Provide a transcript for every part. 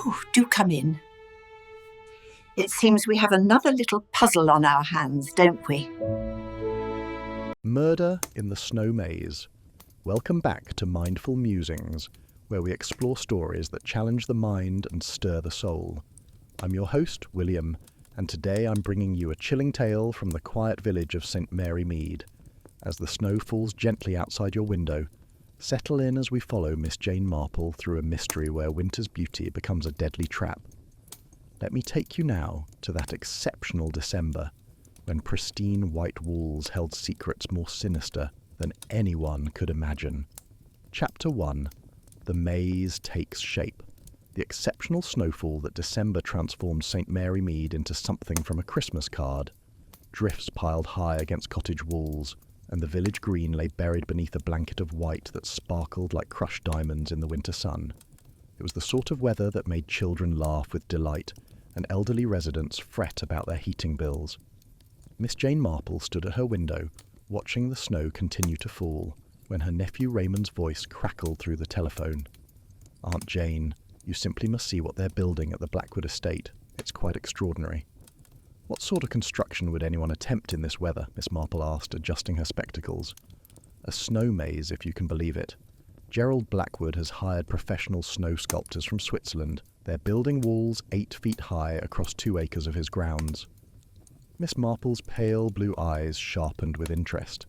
Oh, do come in. It seems we have another little puzzle on our hands, don't we? Murder in the Snow Maze. Welcome back to Mindful Musings, where we explore stories that challenge the mind and stir the soul. I'm your host, William, and today I'm bringing you a chilling tale from the quiet village of St. Mary Mead. As the snow falls gently outside your window, settle in as we follow Miss Jane Marple through a mystery where winter's beauty becomes a deadly trap. Let me take you now to that exceptional December, when pristine white walls held secrets more sinister than anyone could imagine. Chapter 1. The Maze Takes Shape. The exceptional snowfall that December transformed St. Mary Mead into something from a Christmas card. Drifts piled high against cottage walls, and the village green lay buried beneath a blanket of white that sparkled like crushed diamonds in the winter sun. It was the sort of weather that made children laugh with delight and elderly residents fret about their heating bills. Miss Jane Marple stood at her window, watching the snow continue to fall, when her nephew Raymond's voice crackled through the telephone. "Aunt Jane, you simply must see what they're building at the Blackwood estate. It's quite extraordinary." "What sort of construction would anyone attempt in this weather?" Miss Marple asked, adjusting her spectacles. "A snow maze, if you can believe it. Gerald Blackwood has hired professional snow sculptors from Switzerland. They're building walls 8 feet high across 2 acres of his grounds." Miss Marple's pale blue eyes sharpened with interest.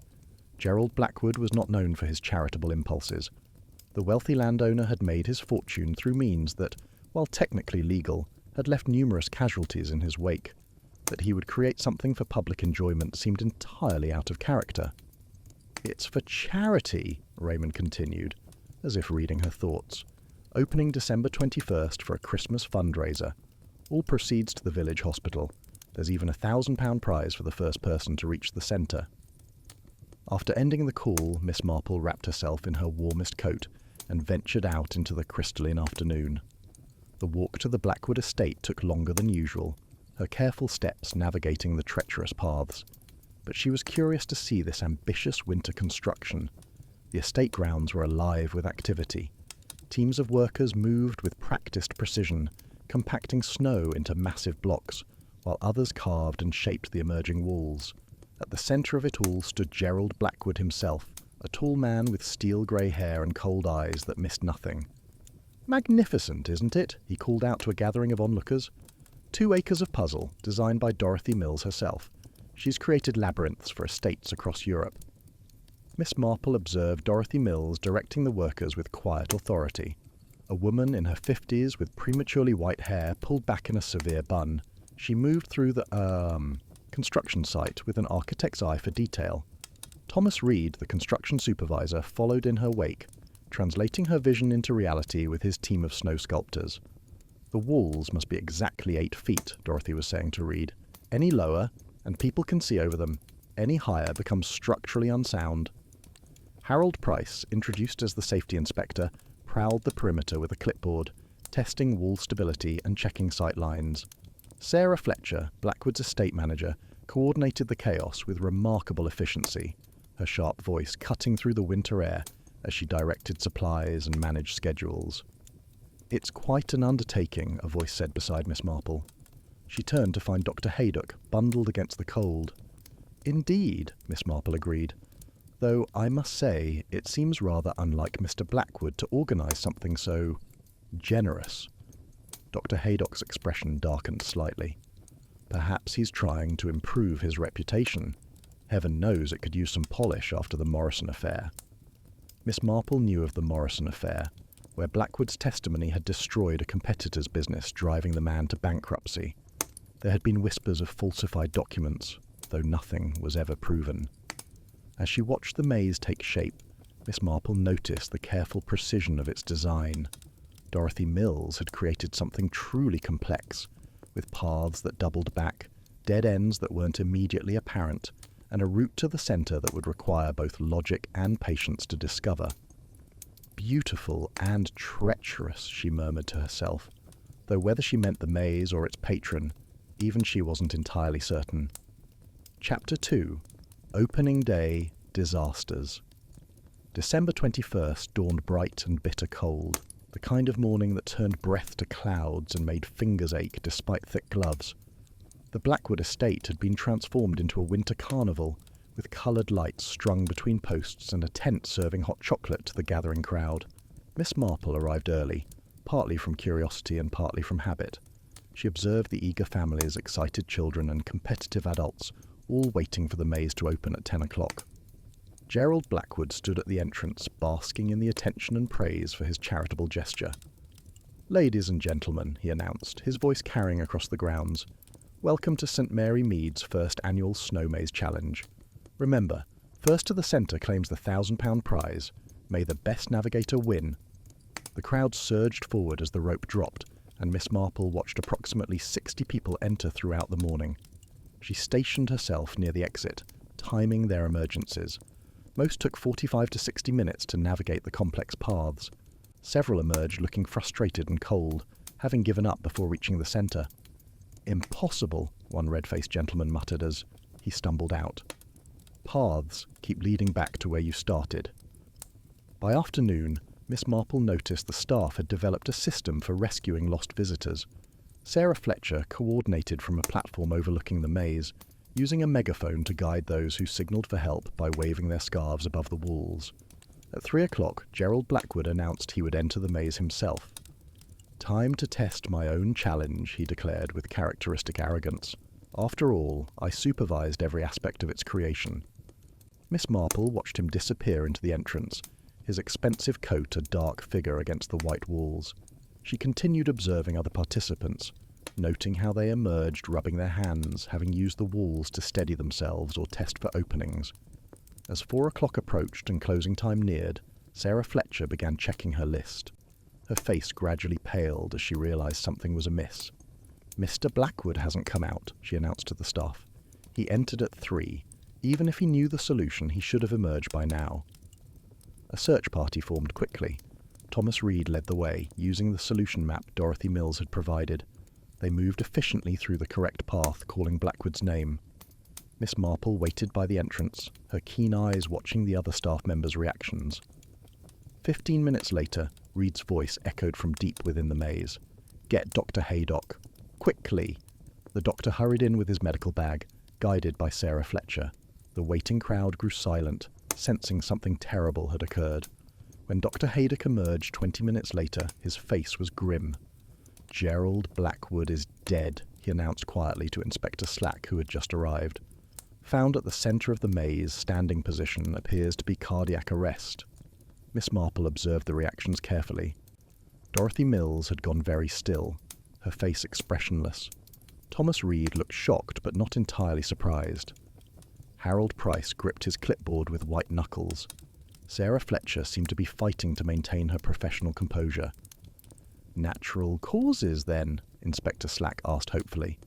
Gerald Blackwood was not known for his charitable impulses. The wealthy landowner had made his fortune through means that, while technically legal, had left numerous casualties in his wake. That he would create something for public enjoyment seemed entirely out of character. "It's for charity," Raymond continued, as if reading her thoughts. "Opening December 21st for a Christmas fundraiser. All proceeds to the village hospital. There's even a £1,000 prize for the first person to reach the centre." After ending the call, Miss Marple wrapped herself in her warmest coat and ventured out into the crystalline afternoon. The walk to the Blackwood estate took longer than usual, her careful steps navigating the treacherous paths. But she was curious to see this ambitious winter construction. The estate grounds were alive with activity. Teams of workers moved with practiced precision, compacting snow into massive blocks, while others carved and shaped the emerging walls. At the centre of it all stood Gerald Blackwood himself, a tall man with steel-grey hair and cold eyes that missed nothing. "Magnificent, isn't it?" he called out to a gathering of onlookers. 2 acres of puzzle, designed by Dorothy Mills herself. She's created labyrinths for estates across Europe. Miss Marple observed Dorothy Mills directing the workers with quiet authority. A woman in her 50s with prematurely white hair pulled back in a severe bun. She moved through the, construction site with an architect's eye for detail. Thomas Reed, the construction supervisor, followed in her wake, translating her vision into reality with his team of snow sculptors. "The walls must be exactly 8 feet, Dorothy was saying to Reed. "Any lower, and people can see over them. Any higher becomes structurally unsound." Harold Price, introduced as the safety inspector, prowled the perimeter with a clipboard, testing wall stability and checking sight lines. Sarah Fletcher, Blackwood's estate manager, coordinated the chaos with remarkable efficiency, her sharp voice cutting through the winter air as she directed supplies and managed schedules. "It's quite an undertaking," a voice said beside Miss Marple. She turned to find Dr. Haydock, bundled against the cold. "Indeed," Miss Marple agreed, "though I must say it seems rather unlike Mr. Blackwood to organise something so generous." Dr. Haydock's expression darkened slightly. "Perhaps he's trying to improve his reputation. Heaven knows it could use some polish after the Morrison affair." Miss Marple knew of the Morrison affair, where Blackwood's testimony had destroyed a competitor's business, driving the man to bankruptcy. There had been whispers of falsified documents, though nothing was ever proven. As she watched the maze take shape, Miss Marple noticed the careful precision of its design. Dorothy Mills had created something truly complex, with paths that doubled back, dead ends that weren't immediately apparent, and a route to the centre that would require both logic and patience to discover. "Beautiful and treacherous," she murmured to herself, though whether she meant the maze or its patron, even she wasn't entirely certain. Chapter 2. Opening Day Disasters. December 21st dawned bright and bitter cold. The kind of morning that turned breath to clouds and made fingers ache despite thick gloves. The Blackwood estate had been transformed into a winter carnival, with coloured lights strung between posts and a tent serving hot chocolate to the gathering crowd. Miss Marple arrived early, partly from curiosity and partly from habit. She observed the eager families, excited children and competitive adults, all waiting for the maze to open at 10 o'clock. Gerald Blackwood stood at the entrance, basking in the attention and praise for his charitable gesture. "Ladies and gentlemen," he announced, his voice carrying across the grounds, "welcome to St. Mary Mead's first annual Snow Maze Challenge. Remember, first to the centre claims the £1,000 prize. May the best navigator win." The crowd surged forward as the rope dropped, and Miss Marple watched approximately 60 people enter throughout the morning. She stationed herself near the exit, timing their emergencies. Most took 45 to 60 minutes to navigate the complex paths. Several emerged looking frustrated and cold, having given up before reaching the centre. "Impossible," one red-faced gentleman muttered as he stumbled out. "Paths keep leading back to where you started." By afternoon, Miss Marple noticed the staff had developed a system for rescuing lost visitors. Sarah Fletcher coordinated from a platform overlooking the maze, using a megaphone to guide those who signalled for help by waving their scarves above the walls. At 3 o'clock, Gerald Blackwood announced he would enter the maze himself. "Time to test my own challenge," he declared with characteristic arrogance. "After all, I supervised every aspect of its creation." Miss Marple watched him disappear into the entrance, his expensive coat a dark figure against the white walls. She continued observing other participants, noting how they emerged rubbing their hands, having used the walls to steady themselves or test for openings. As 4 o'clock approached and closing time neared, Sarah Fletcher began checking her list. Her face gradually paled as she realised something was amiss. "Mr. Blackwood hasn't come out," she announced to the staff. "He entered at 3. Even if he knew the solution, he should have emerged by now." A search party formed quickly. Thomas Reed led the way, using the solution map Dorothy Mills had provided. They moved efficiently through the correct path, calling Blackwood's name. Miss Marple waited by the entrance, her keen eyes watching the other staff members' reactions. 15 minutes later, Reed's voice echoed from deep within the maze. "Get Dr. Haydock. Quickly!" The doctor hurried in with his medical bag, guided by Sarah Fletcher. The waiting crowd grew silent, sensing something terrible had occurred. When Dr. Haydock emerged 20 minutes later, his face was grim. "Gerald Blackwood is dead," he announced quietly to Inspector Slack, who had just arrived. "Found at the centre of the maze, standing position, appears to be cardiac arrest." Miss Marple observed the reactions carefully. Dorothy Mills had gone very still, her face expressionless. Thomas Reed looked shocked but not entirely surprised. Harold Price gripped his clipboard with white knuckles. Sarah Fletcher seemed to be fighting to maintain her professional composure. "Natural causes, then?" Inspector Slack asked hopefully.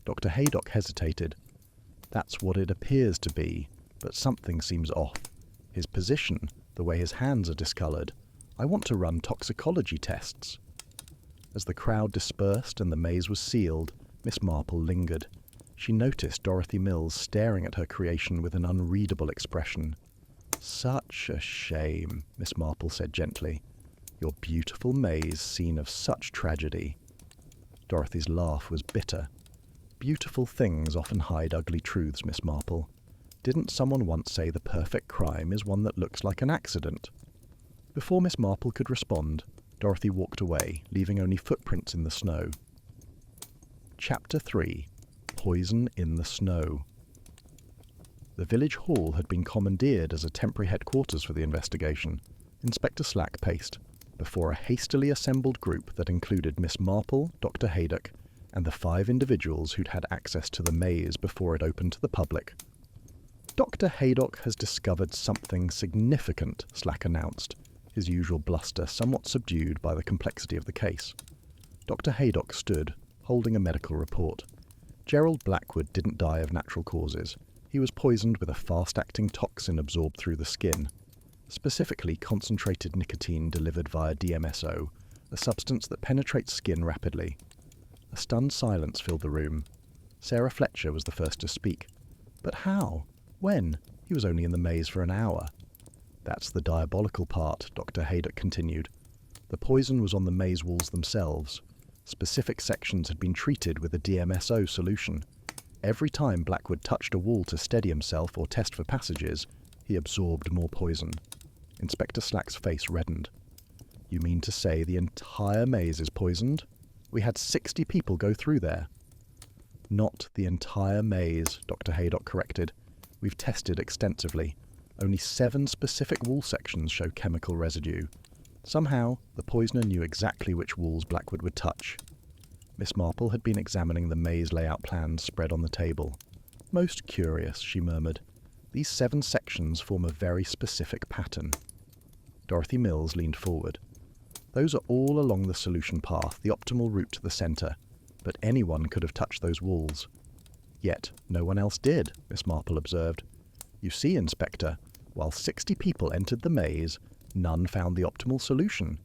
Dr. Haydock hesitated. "That's what it appears to be, but something seems off. His position, the way his hands are discoloured. I want to run toxicology tests." As the crowd dispersed and the maze was sealed, Miss Marple lingered. She noticed Dorothy Mills staring at her creation with an unreadable expression. "Such a shame," Miss Marple said gently. "Your beautiful maze scene of such tragedy." Dorothy's laugh was bitter. "Beautiful things often hide ugly truths, Miss Marple. Didn't someone once say the perfect crime is one that looks like an accident?" Before Miss Marple could respond, Dorothy walked away, leaving only footprints in the snow. Chapter 3. Poison in the Snow. The village hall had been commandeered as a temporary headquarters for the investigation. Inspector Slack paced before a hastily assembled group that included Miss Marple, Dr. Haydock, and the 5 individuals who'd had access to the maze before it opened to the public. "Dr. Haydock has discovered something significant," Slack announced, his usual bluster somewhat subdued by the complexity of the case. Dr. Haydock stood, holding a medical report. Gerald Blackwood didn't die of natural causes. He was poisoned with a fast-acting toxin absorbed through the skin, specifically concentrated nicotine delivered via DMSO, a substance that penetrates skin rapidly. A stunned silence filled the room. Sarah Fletcher was the first to speak. "But how? When? He was only in the maze for an hour." "That's the diabolical part," Dr. Haydock continued. The poison was on the maze walls themselves. Specific sections had been treated with a DMSO solution. Every time Blackwood touched a wall to steady himself or test for passages, he absorbed more poison. Inspector Slack's face reddened. You mean to say the entire maze is poisoned? We had 60 people go through there. Not the entire maze, Dr. Haydock corrected. We've tested extensively. Only 7 specific wall sections show chemical residue. Somehow, the poisoner knew exactly which walls Blackwood would touch. Miss Marple had been examining the maze layout plans spread on the table. Most curious, she murmured. These 7 sections form a very specific pattern. Dorothy Mills leaned forward. Those are all along the solution path, the optimal route to the centre, but anyone could have touched those walls. Yet no one else did, Miss Marple observed. You see, Inspector, while 60 people entered the maze, none found the optimal solution.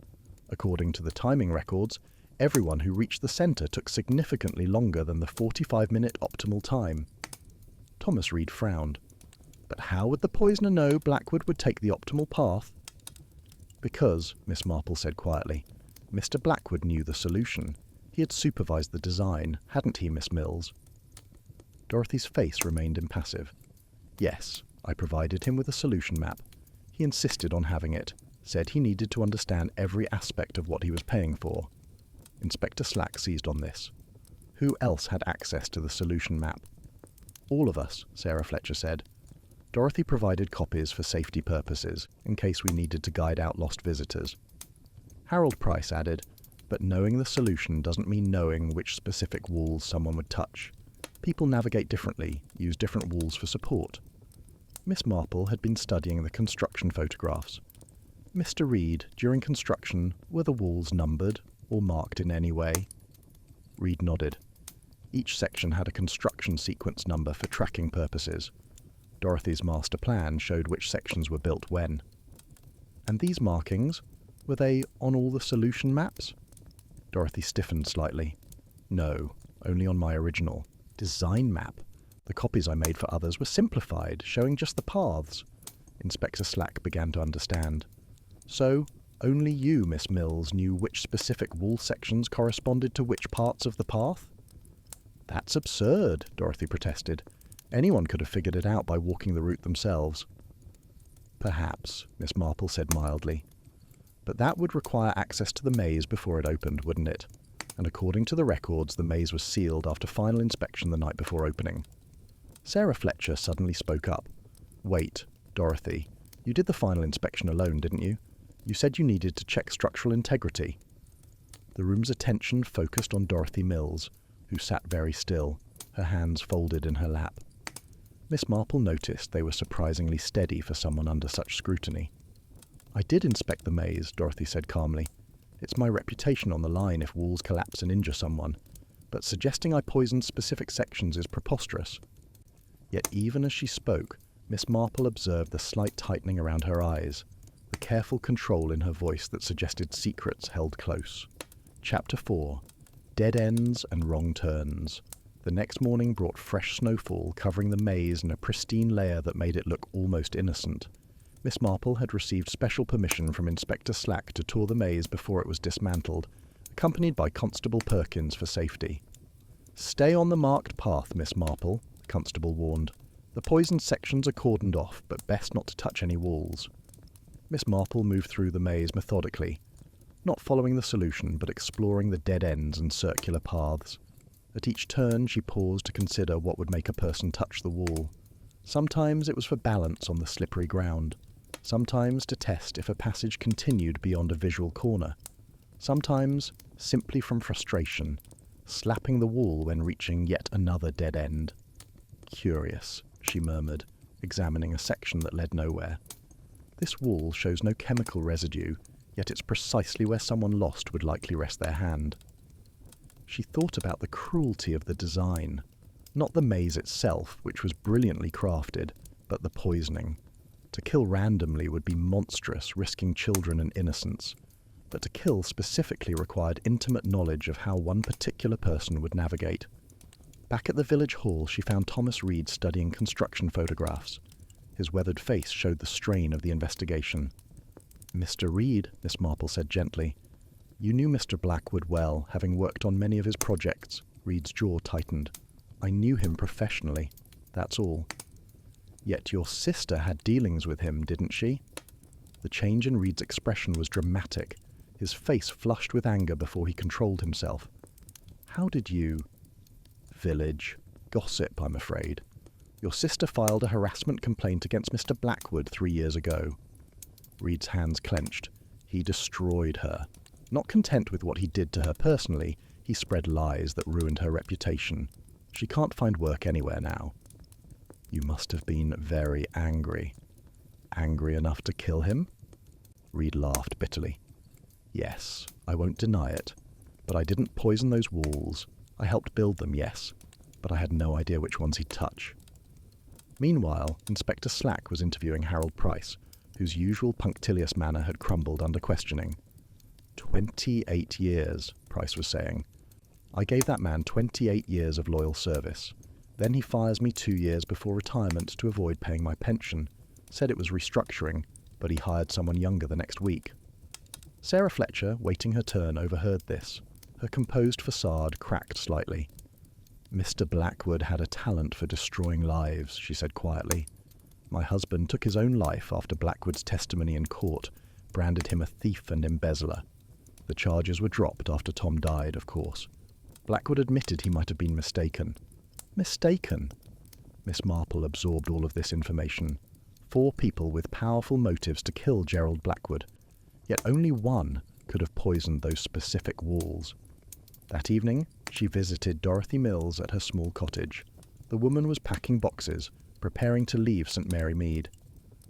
According to the timing records, everyone who reached the centre took significantly longer than the 45-minute optimal time. Thomas Reed frowned. But how would the poisoner know Blackwood would take the optimal path? Because, Miss Marple said quietly, Mr. Blackwood knew the solution. He had supervised the design, hadn't he, Miss Mills? Dorothy's face remained impassive. Yes, I provided him with a solution map. He insisted on having it, said he needed to understand every aspect of what he was paying for. Inspector Slack seized on this. Who else had access to the solution map? All of us, Sarah Fletcher said. Dorothy provided copies for safety purposes, in case we needed to guide out lost visitors. Harold Price added, but knowing the solution doesn't mean knowing which specific walls someone would touch. People navigate differently, use different walls for support. Miss Marple had been studying the construction photographs. Mr. Reed, during construction, were the walls numbered or marked in any way? Reed nodded. Each section had a construction sequence number for tracking purposes. Dorothy's master plan showed which sections were built when. And these markings, were they on all the solution maps? Dorothy stiffened slightly. No, only on my original design map. The copies I made for others were simplified, showing just the paths. Inspector Slack began to understand. So, only you, Miss Mills, knew which specific wall sections corresponded to which parts of the path? That's absurd, Dorothy protested. Anyone could have figured it out by walking the route themselves. Perhaps, Miss Marple said mildly. But that would require access to the maze before it opened, wouldn't it? And according to the records, the maze was sealed after final inspection the night before opening. Sarah Fletcher suddenly spoke up. Wait, Dorothy, you did the final inspection alone, didn't you? You said you needed to check structural integrity. The room's attention focused on Dorothy Mills, who sat very still, her hands folded in her lap. Miss Marple noticed they were surprisingly steady for someone under such scrutiny. I did inspect the maze, Dorothy said calmly. It's my reputation on the line if walls collapse and injure someone, but suggesting I poisoned specific sections is preposterous. Yet even as she spoke, Miss Marple observed the slight tightening around her eyes, the careful control in her voice that suggested secrets held close. Chapter 4. Dead Ends and Wrong Turns. The next morning brought fresh snowfall covering the maze in a pristine layer that made it look almost innocent. Miss Marple had received special permission from Inspector Slack to tour the maze before it was dismantled, accompanied by Constable Perkins for safety. Stay on the marked path, Miss Marple, the constable warned. The poisoned sections are cordoned off, but best not to touch any walls. Miss Marple moved through the maze methodically, not following the solution, but exploring the dead ends and circular paths. At each turn, she paused to consider what would make a person touch the wall. Sometimes it was for balance on the slippery ground. Sometimes to test if a passage continued beyond a visual corner. Sometimes, simply from frustration, slapping the wall when reaching yet another dead end. Curious, she murmured, examining a section that led nowhere. This wall shows no chemical residue, yet it's precisely where someone lost would likely rest their hand. She thought about the cruelty of the design. Not the maze itself, which was brilliantly crafted, but the poisoning. To kill randomly would be monstrous, risking children and innocence. But to kill specifically required intimate knowledge of how one particular person would navigate. Back at the village hall, she found Thomas Reed studying construction photographs. His weathered face showed the strain of the investigation. Mr. Reed, Miss Marple said gently, You knew Mr. Blackwood well, having worked on many of his projects. Reed's jaw tightened. I knew him professionally, that's all. Yet your sister had dealings with him, didn't she? The change in Reed's expression was dramatic. His face flushed with anger before he controlled himself. How did you... Village. Gossip, I'm afraid. Your sister filed a harassment complaint against Mr. Blackwood 3 years ago. Reed's hands clenched. He destroyed her. Not content with what he did to her personally, he spread lies that ruined her reputation. She can't find work anywhere now. You must have been very angry. Angry enough to kill him? Reed laughed bitterly. Yes, I won't deny it. But I didn't poison those walls. I helped build them, yes. But I had no idea which ones he'd touch. Meanwhile, Inspector Slack was interviewing Harold Price, whose usual punctilious manner had crumbled under questioning. 28 years, Price was saying. I gave that man 28 years of loyal service. Then he fires me 2 years before retirement to avoid paying my pension. Said it was restructuring, but he hired someone younger the next week. Sarah Fletcher, waiting her turn, overheard this. Her composed facade cracked slightly. Mr. Blackwood had a talent for destroying lives, she said quietly. My husband took his own life after Blackwood's testimony in court branded him a thief and embezzler. The charges were dropped after Tom died, of course. Blackwood admitted he might have been mistaken. Mistaken? Miss Marple absorbed all of this information. 4 people with powerful motives to kill Gerald Blackwood. Yet only one could have poisoned those specific walls. That evening, she visited Dorothy Mills at her small cottage. The woman was packing boxes, preparing to leave St. Mary Mead.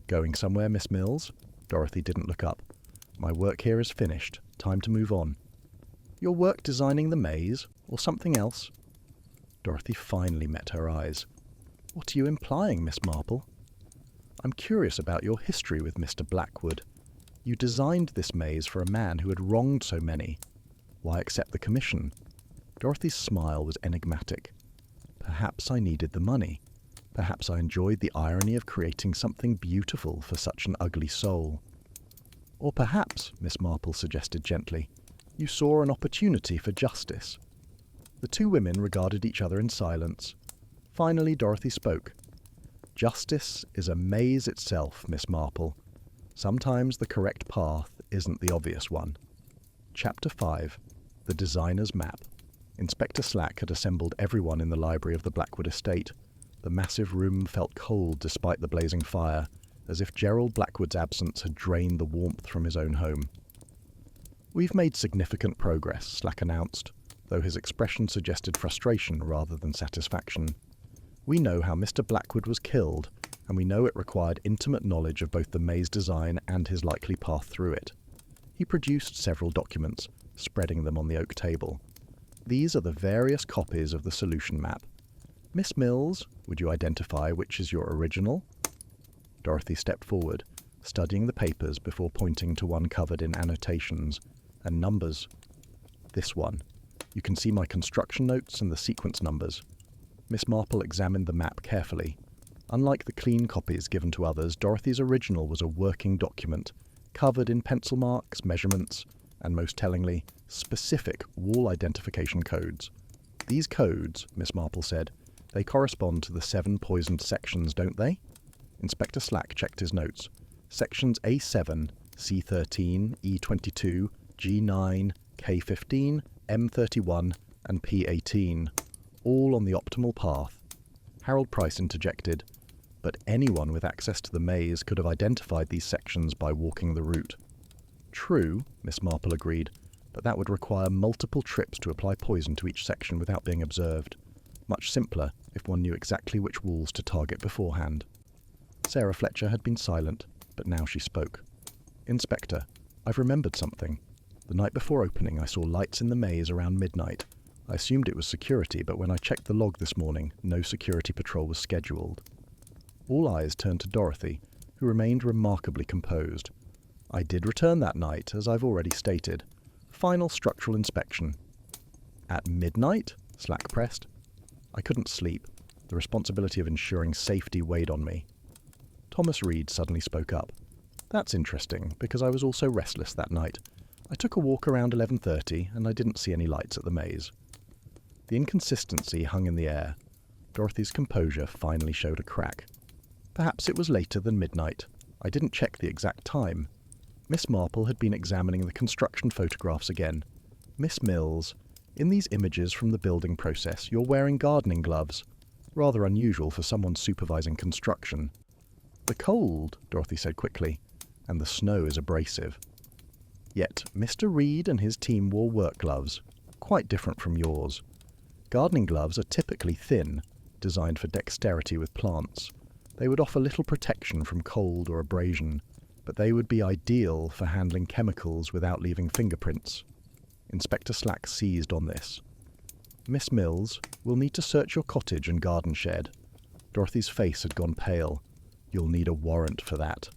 Going somewhere, Miss Mills? Dorothy didn't look up. My work here is finished. Time to move on. Your work designing the maze, or something else? Dorothy finally met her eyes. What are you implying, Miss Marple? I'm curious about your history with Mr. Blackwood. You designed this maze for a man who had wronged so many. Why accept the commission? Dorothy's smile was enigmatic. Perhaps I needed the money. Perhaps I enjoyed the irony of creating something beautiful for such an ugly soul. Or perhaps, Miss Marple suggested gently, you saw an opportunity for justice. The 2 women regarded each other in silence. Finally, Dorothy spoke. Justice is a maze itself, Miss Marple. Sometimes the correct path isn't the obvious one. Chapter 5. The Designer's Map. Inspector Slack had assembled everyone in the library of the Blackwood estate. The massive room felt cold despite the blazing fire, as if Gerald Blackwood's absence had drained the warmth from his own home. We've made significant progress, Slack announced, though his expression suggested frustration rather than satisfaction. We know how Mr. Blackwood was killed, and we know it required intimate knowledge of both the maze design and his likely path through it. He produced several documents, spreading them on the oak table. These are the various copies of the solution map. Miss Mills, would you identify which is your original? Dorothy stepped forward, studying the papers before pointing to one covered in annotations and numbers. This one. You can see my construction notes and the sequence numbers. Miss Marple examined the map carefully. Unlike the clean copies given to others, Dorothy's original was a working document, covered in pencil marks, measurements, and most tellingly, specific wall identification codes. These codes, Miss Marple said, they correspond to the 7 poisoned sections, don't they? Inspector Slack checked his notes. Sections A7, C13, E22, G9, K15, M31, and P18, all on the optimal path. Harold Price interjected, but anyone with access to the maze could have identified these sections by walking the route. True, Miss Marple agreed, but that would require multiple trips to apply poison to each section without being observed. Much simpler if one knew exactly which walls to target beforehand. Sarah Fletcher had been silent, but now she spoke. Inspector, I've remembered something. The night before opening, I saw lights in the maze around midnight. I assumed it was security, but when I checked the log this morning, no security patrol was scheduled. All eyes turned to Dorothy, who remained remarkably composed. I did return that night, as I've already stated. Final structural inspection. At midnight? Slack pressed. I couldn't sleep. The responsibility of ensuring safety weighed on me. Thomas Reed suddenly spoke up. That's interesting, because I was also restless that night. I took a walk around 11:30 and I didn't see any lights at the maze. The inconsistency hung in the air. Dorothy's composure finally showed a crack. Perhaps it was later than midnight. I didn't check the exact time. Miss Marple had been examining the construction photographs again. Miss Mills, in these images from the building process, you're wearing gardening gloves. Rather unusual for someone supervising construction. The cold, Dorothy said quickly, and the snow is abrasive. Yet Mr. Reed and his team wore work gloves, quite different from yours. Gardening gloves are typically thin, designed for dexterity with plants. They would offer little protection from cold or abrasion, but they would be ideal for handling chemicals without leaving fingerprints. Inspector Slack seized on this. Miss Mills, we'll need to search your cottage and garden shed. Dorothy's face had gone pale. You'll need a warrant for that.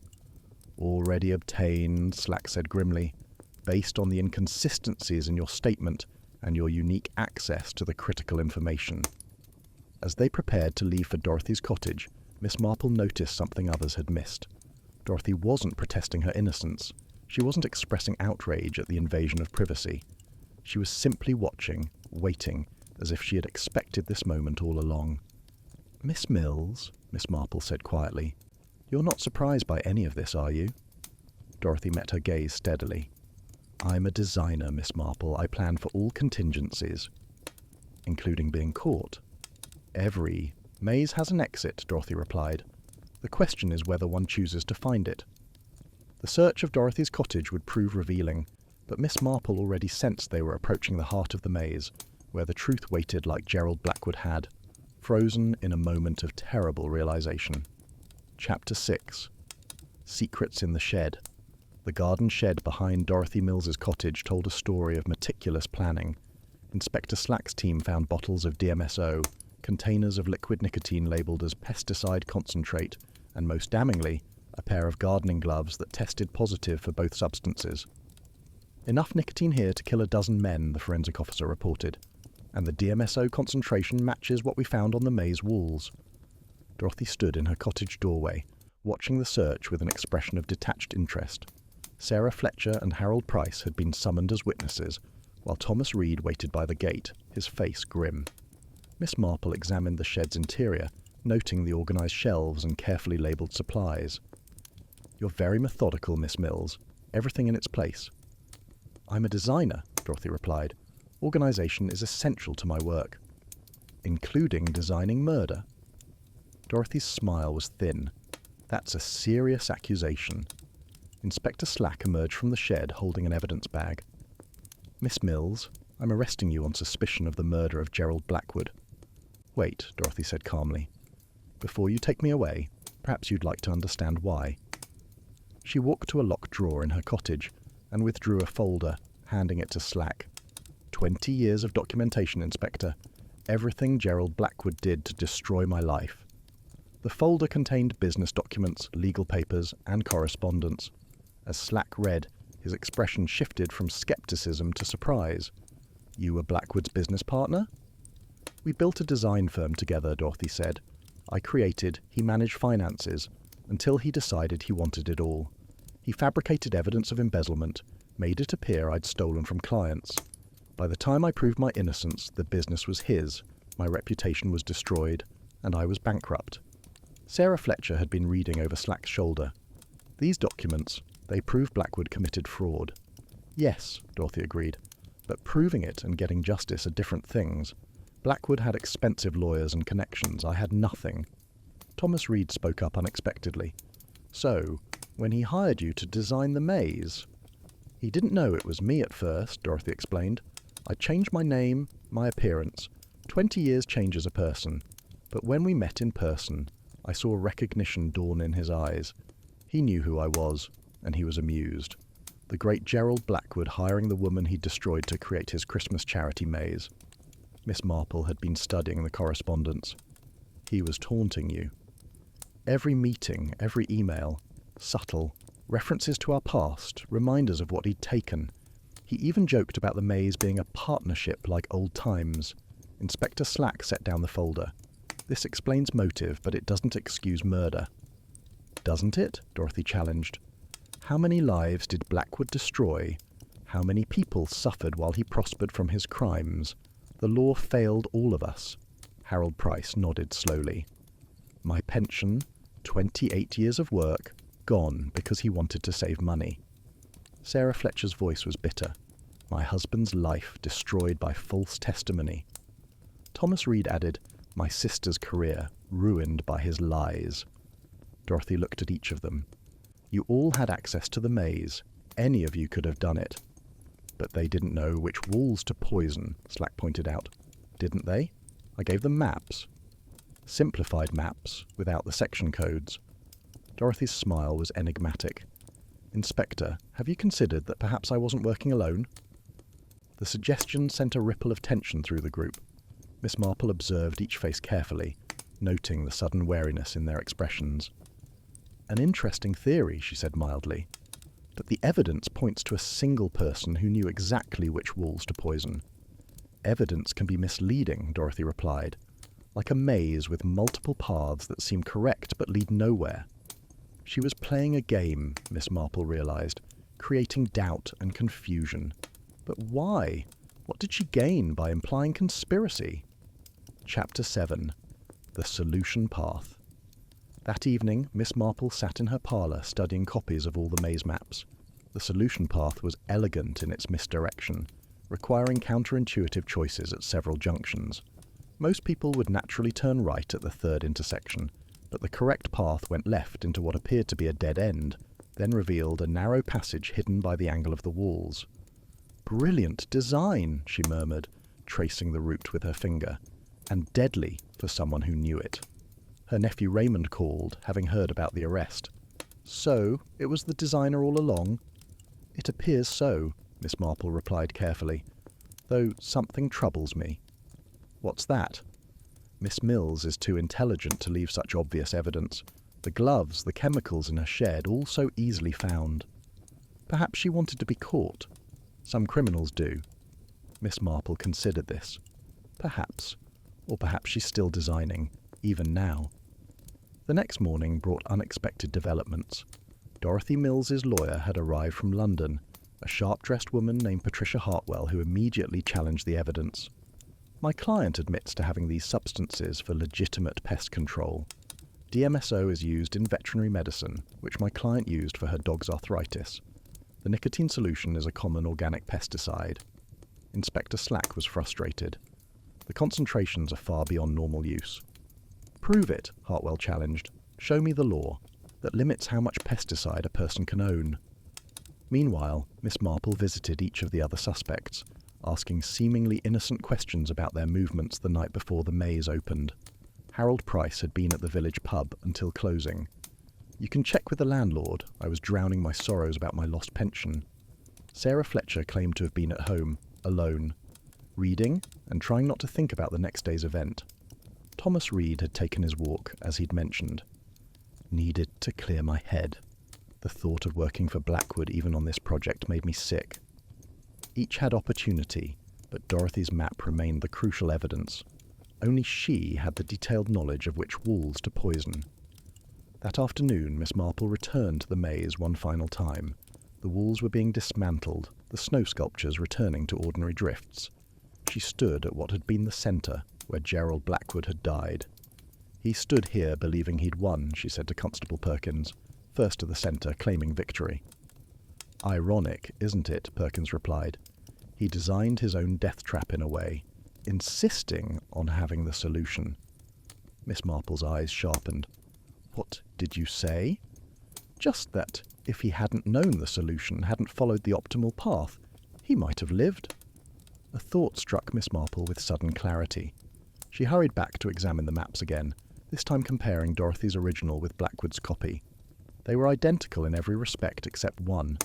Already obtained, Slack said grimly, based on the inconsistencies in your statement and your unique access to the critical information. As they prepared to leave for Dorothy's cottage, Miss Marple noticed something others had missed. Dorothy wasn't protesting her innocence. She wasn't expressing outrage at the invasion of privacy. She was simply watching, waiting, as if she had expected this moment all along. Miss Mills, Miss Marple said quietly, you're not surprised by any of this, are you? Dorothy met her gaze steadily. I'm a designer, Miss Marple. I plan for all contingencies, including being caught. Every maze has an exit, Dorothy replied. The question is whether one chooses to find it. The search of Dorothy's cottage would prove revealing, but Miss Marple already sensed they were approaching the heart of the maze, where the truth waited like Gerald Blackwood had, frozen in a moment of terrible realization. Chapter 6. Secrets in the Shed. The garden shed behind Dorothy Mills's cottage told a story of meticulous planning. Inspector Slack's team found bottles of DMSO, containers of liquid nicotine labelled as pesticide concentrate, and most damningly, a pair of gardening gloves that tested positive for both substances. Enough nicotine here to kill a dozen men, the forensic officer reported, and the DMSO concentration matches what we found on the maze walls. Dorothy stood in her cottage doorway, watching the search with an expression of detached interest. Sarah Fletcher and Harold Price had been summoned as witnesses, while Thomas Reed waited by the gate, his face grim. Miss Marple examined the shed's interior, noting the organised shelves and carefully labelled supplies. You're very methodical, Miss Mills. Everything in its place. I'm a designer, Dorothy replied. Organisation is essential to my work. Including designing murder? Dorothy's smile was thin. That's a serious accusation. Inspector Slack emerged from the shed holding an evidence bag. Miss Mills, I'm arresting you on suspicion of the murder of Gerald Blackwood. Wait, Dorothy said calmly. Before you take me away, perhaps you'd like to understand why. She walked to a locked drawer in her cottage and withdrew a folder, handing it to Slack. 20 years of documentation, Inspector. Everything Gerald Blackwood did to destroy my life. The folder contained business documents, legal papers, and correspondence. As Slack read, his expression shifted from skepticism to surprise. You were Blackwood's business partner? We built a design firm together, Dorothy said. I created, he managed finances, until he decided he wanted it all. He fabricated evidence of embezzlement, made it appear I'd stolen from clients. By the time I proved my innocence, the business was his, my reputation was destroyed, and I was bankrupt. Sarah Fletcher had been reading over Slack's shoulder. These documents, they prove Blackwood committed fraud. Yes, Dorothy agreed, but proving it and getting justice are different things. Blackwood had expensive lawyers and connections. I had nothing. Thomas Reed spoke up unexpectedly. So, when he hired you to design the maze? He didn't know it was me at first, Dorothy explained. I changed my name, my appearance. 20 years changes a person. But when we met in person, I saw recognition dawn in his eyes. He knew who I was, and he was amused. The great Gerald Blackwood hiring the woman he destroyed to create his Christmas charity maze. Miss Marple had been studying the correspondence. He was taunting you. Every meeting, every email, subtle, references to our past, reminders of what he'd taken. He even joked about the maze being a partnership like old times. Inspector Slack set down the folder. This explains motive, but it doesn't excuse murder. Doesn't it? Dorothy challenged. How many lives did Blackwood destroy? How many people suffered while he prospered from his crimes? The law failed all of us. Harold Price nodded slowly. My pension, 28 years of work, gone because he wanted to save money. Sarah Fletcher's voice was bitter. My husband's life destroyed by false testimony. Thomas Reed added, my sister's career ruined by his lies. Dorothy looked at each of them. You all had access to the maze. Any of you could have done it. But they didn't know which walls to poison, Slack pointed out. Didn't they? I gave them maps. Simplified maps, without the section codes. Dorothy's smile was enigmatic. Inspector, have you considered that perhaps I wasn't working alone? The suggestion sent a ripple of tension through the group. Miss Marple observed each face carefully, noting the sudden wariness in their expressions. An interesting theory, she said mildly. But the evidence points to a single person who knew exactly which walls to poison. Evidence can be misleading, Dorothy replied, like a maze with multiple paths that seem correct but lead nowhere. She was playing a game, Miss Marple realized, creating doubt and confusion. But why? What did she gain by implying conspiracy? Chapter 7. The Solution Path. That evening, Miss Marple sat in her parlour studying copies of all the maze maps. The solution path was elegant in its misdirection, requiring counterintuitive choices at several junctions. Most people would naturally turn right at the third intersection, but the correct path went left into what appeared to be a dead end, then revealed a narrow passage hidden by the angle of the walls. Brilliant design, she murmured, tracing the route with her finger, and deadly for someone who knew it. Her nephew Raymond called, having heard about the arrest. So, it was the designer all along? It appears so, Miss Marple replied carefully, though something troubles me. What's that? Miss Mills is too intelligent to leave such obvious evidence. The gloves, the chemicals in her shed, all so easily found. Perhaps she wanted to be caught. Some criminals do. Miss Marple considered this. Perhaps. Or perhaps she's still designing, even now. The next morning brought unexpected developments. Dorothy Mills's lawyer had arrived from London, a sharp-dressed woman named Patricia Hartwell who immediately challenged the evidence. My client admits to having these substances for legitimate pest control. DMSO is used in veterinary medicine, which my client used for her dog's arthritis. The nicotine solution is a common organic pesticide. Inspector Slack was frustrated. The concentrations are far beyond normal use. Prove it, Hartwell challenged. Show me the law that limits how much pesticide a person can own. Meanwhile, Miss Marple visited each of the other suspects, asking seemingly innocent questions about their movements the night before the maze opened. Harold Price had been at the village pub until closing. You can check with the landlord. I was drowning my sorrows about my lost pension. Sarah Fletcher claimed to have been at home, alone, reading and trying not to think about the next day's event. Thomas Reed had taken his walk, as he'd mentioned. Needed to clear my head. The thought of working for Blackwood even on this project made me sick. Each had opportunity, but Dorothy's map remained the crucial evidence. Only she had the detailed knowledge of which walls to poison. That afternoon, Miss Marple returned to the maze one final time. The walls were being dismantled, the snow sculptures returning to ordinary drifts. She stood at what had been the centre, where Gerald Blackwood had died. He stood here believing he'd won, she said to Constable Perkins, first to the centre, claiming victory. Ironic, isn't it? Perkins replied. He designed his own death trap in a way, insisting on having the solution. Miss Marple's eyes sharpened. What did you say? Just that, if he hadn't known the solution, hadn't followed the optimal path, he might have lived. A thought struck Miss Marple with sudden clarity. She hurried back to examine the maps again, this time comparing Dorothy's original with Blackwood's copy. They were identical in every respect except one.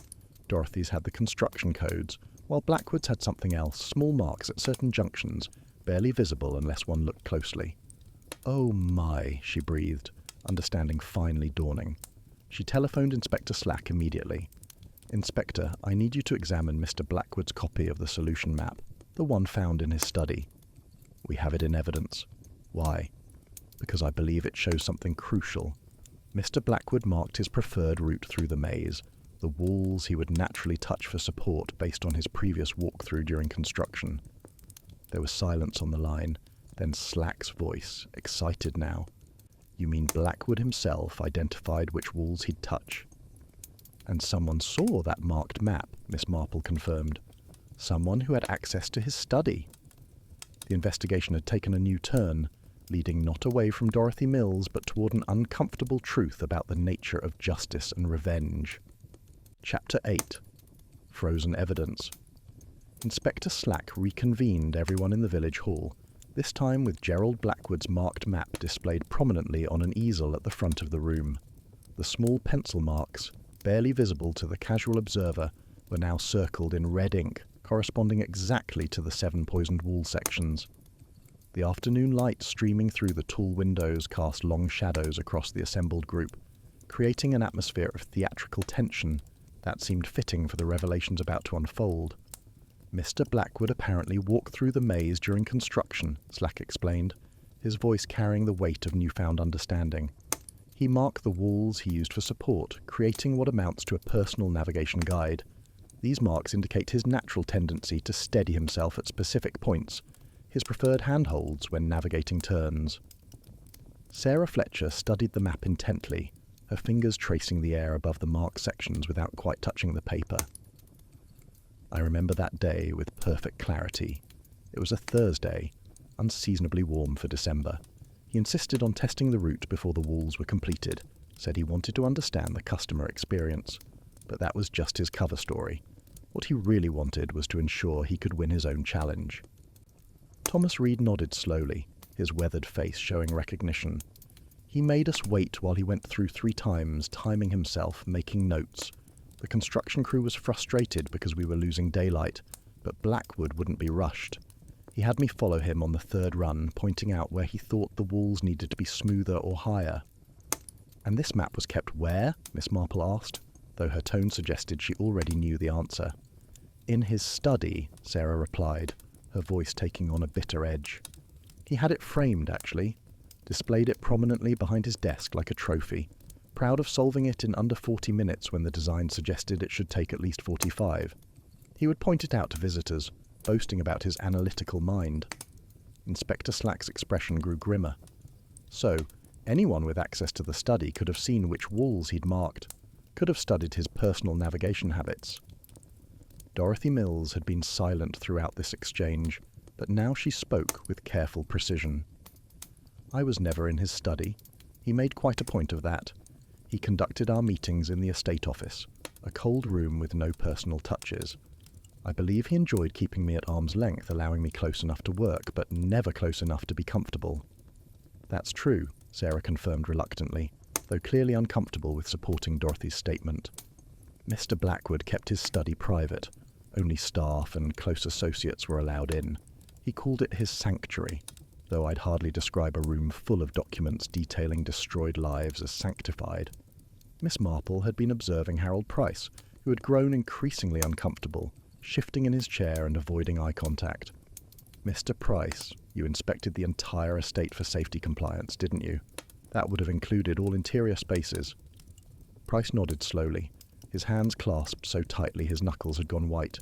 Dorothy's had the construction codes, while Blackwood's had something else, small marks at certain junctions, barely visible unless one looked closely. Oh my, she breathed, understanding finally dawning. She telephoned Inspector Slack immediately. Inspector, I need you to examine Mr. Blackwood's copy of the solution map, the one found in his study. We have it in evidence. Why? Because I believe it shows something crucial. Mr. Blackwood marked his preferred route through the maze, the walls he would naturally touch for support based on his previous walkthrough during construction. There was silence on the line, then Slack's voice, excited now. "You mean Blackwood himself identified which walls he'd touch?" "And someone saw that marked map," Miss Marple confirmed. "Someone who had access to his study." The investigation had taken a new turn, leading not away from Dorothy Mills but toward an uncomfortable truth about the nature of justice and revenge. Chapter 8. Frozen Evidence. Inspector Slack reconvened everyone in the village hall, this time with Gerald Blackwood's marked map displayed prominently on an easel at the front of the room. The small pencil marks, barely visible to the casual observer, were now circled in red ink, corresponding exactly to the 7 poisoned wall sections. The afternoon light streaming through the tall windows cast long shadows across the assembled group, creating an atmosphere of theatrical tension that seemed fitting for the revelations about to unfold. "Mr. Blackwood apparently walked through the maze during construction," Slack explained, his voice carrying the weight of newfound understanding. "He marked the walls he used for support, creating what amounts to a personal navigation guide. These marks indicate his natural tendency to steady himself at specific points, his preferred handholds when navigating turns." Sarah Fletcher studied the map intently, her fingers tracing the air above the marked sections without quite touching the paper. "I remember that day with perfect clarity. It was a Thursday, unseasonably warm for December. He insisted on testing the route before the walls were completed, said he wanted to understand the customer experience. But that was just his cover story. What he really wanted was to ensure he could win his own challenge." Thomas Reed nodded slowly, his weathered face showing recognition. "He made us wait while he went through 3 times, timing himself, making notes. The construction crew was frustrated because we were losing daylight, but Blackwood wouldn't be rushed. He had me follow him on the 3rd run, pointing out where he thought the walls needed to be smoother or higher." "And this map was kept where?" Miss Marple asked, though her tone suggested she already knew the answer. "In his study," Sarah replied, her voice taking on a bitter edge. "He had it framed, actually. Displayed it prominently behind his desk like a trophy, proud of solving it in under 40 minutes when the design suggested it should take at least 45. He would point it out to visitors, boasting about his analytical mind." Inspector Slack's expression grew grimmer. "So, anyone with access to the study could have seen which walls he'd marked, could have studied his personal navigation habits." Dorothy Mills had been silent throughout this exchange, but now she spoke with careful precision. "I was never in his study. He made quite a point of that. He conducted our meetings in the estate office, a cold room with no personal touches. I believe he enjoyed keeping me at arm's length, allowing me close enough to work, but never close enough to be comfortable." "That's true," Sarah confirmed reluctantly, though clearly uncomfortable with supporting Dorothy's statement. "Mr. Blackwood kept his study private. Only staff and close associates were allowed in. He called it his sanctuary, though I'd hardly describe a room full of documents detailing destroyed lives as sanctified." Miss Marple had been observing Harold Price, who had grown increasingly uncomfortable, shifting in his chair and avoiding eye contact. "Mr. Price, you inspected the entire estate for safety compliance, didn't you? That would have included all interior spaces." Price nodded slowly, his hands clasped so tightly his knuckles had gone white.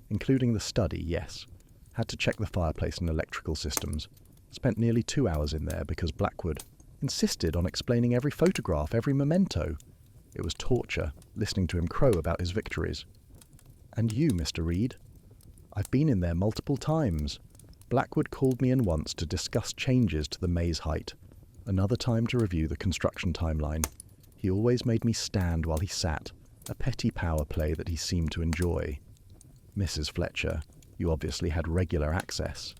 "Including the study, yes. Had to check the fireplace and electrical systems. Spent nearly 2 hours in there because Blackwood insisted on explaining every photograph, every memento. It was torture, listening to him crow about his victories." "And you, Mr. Reed?" "I've been in there multiple times. Blackwood called me in once to discuss changes to the maze height, another time to review the construction timeline. He always made me stand while he sat, a petty power play that he seemed to enjoy." "Mrs. Fletcher, you obviously had regular access."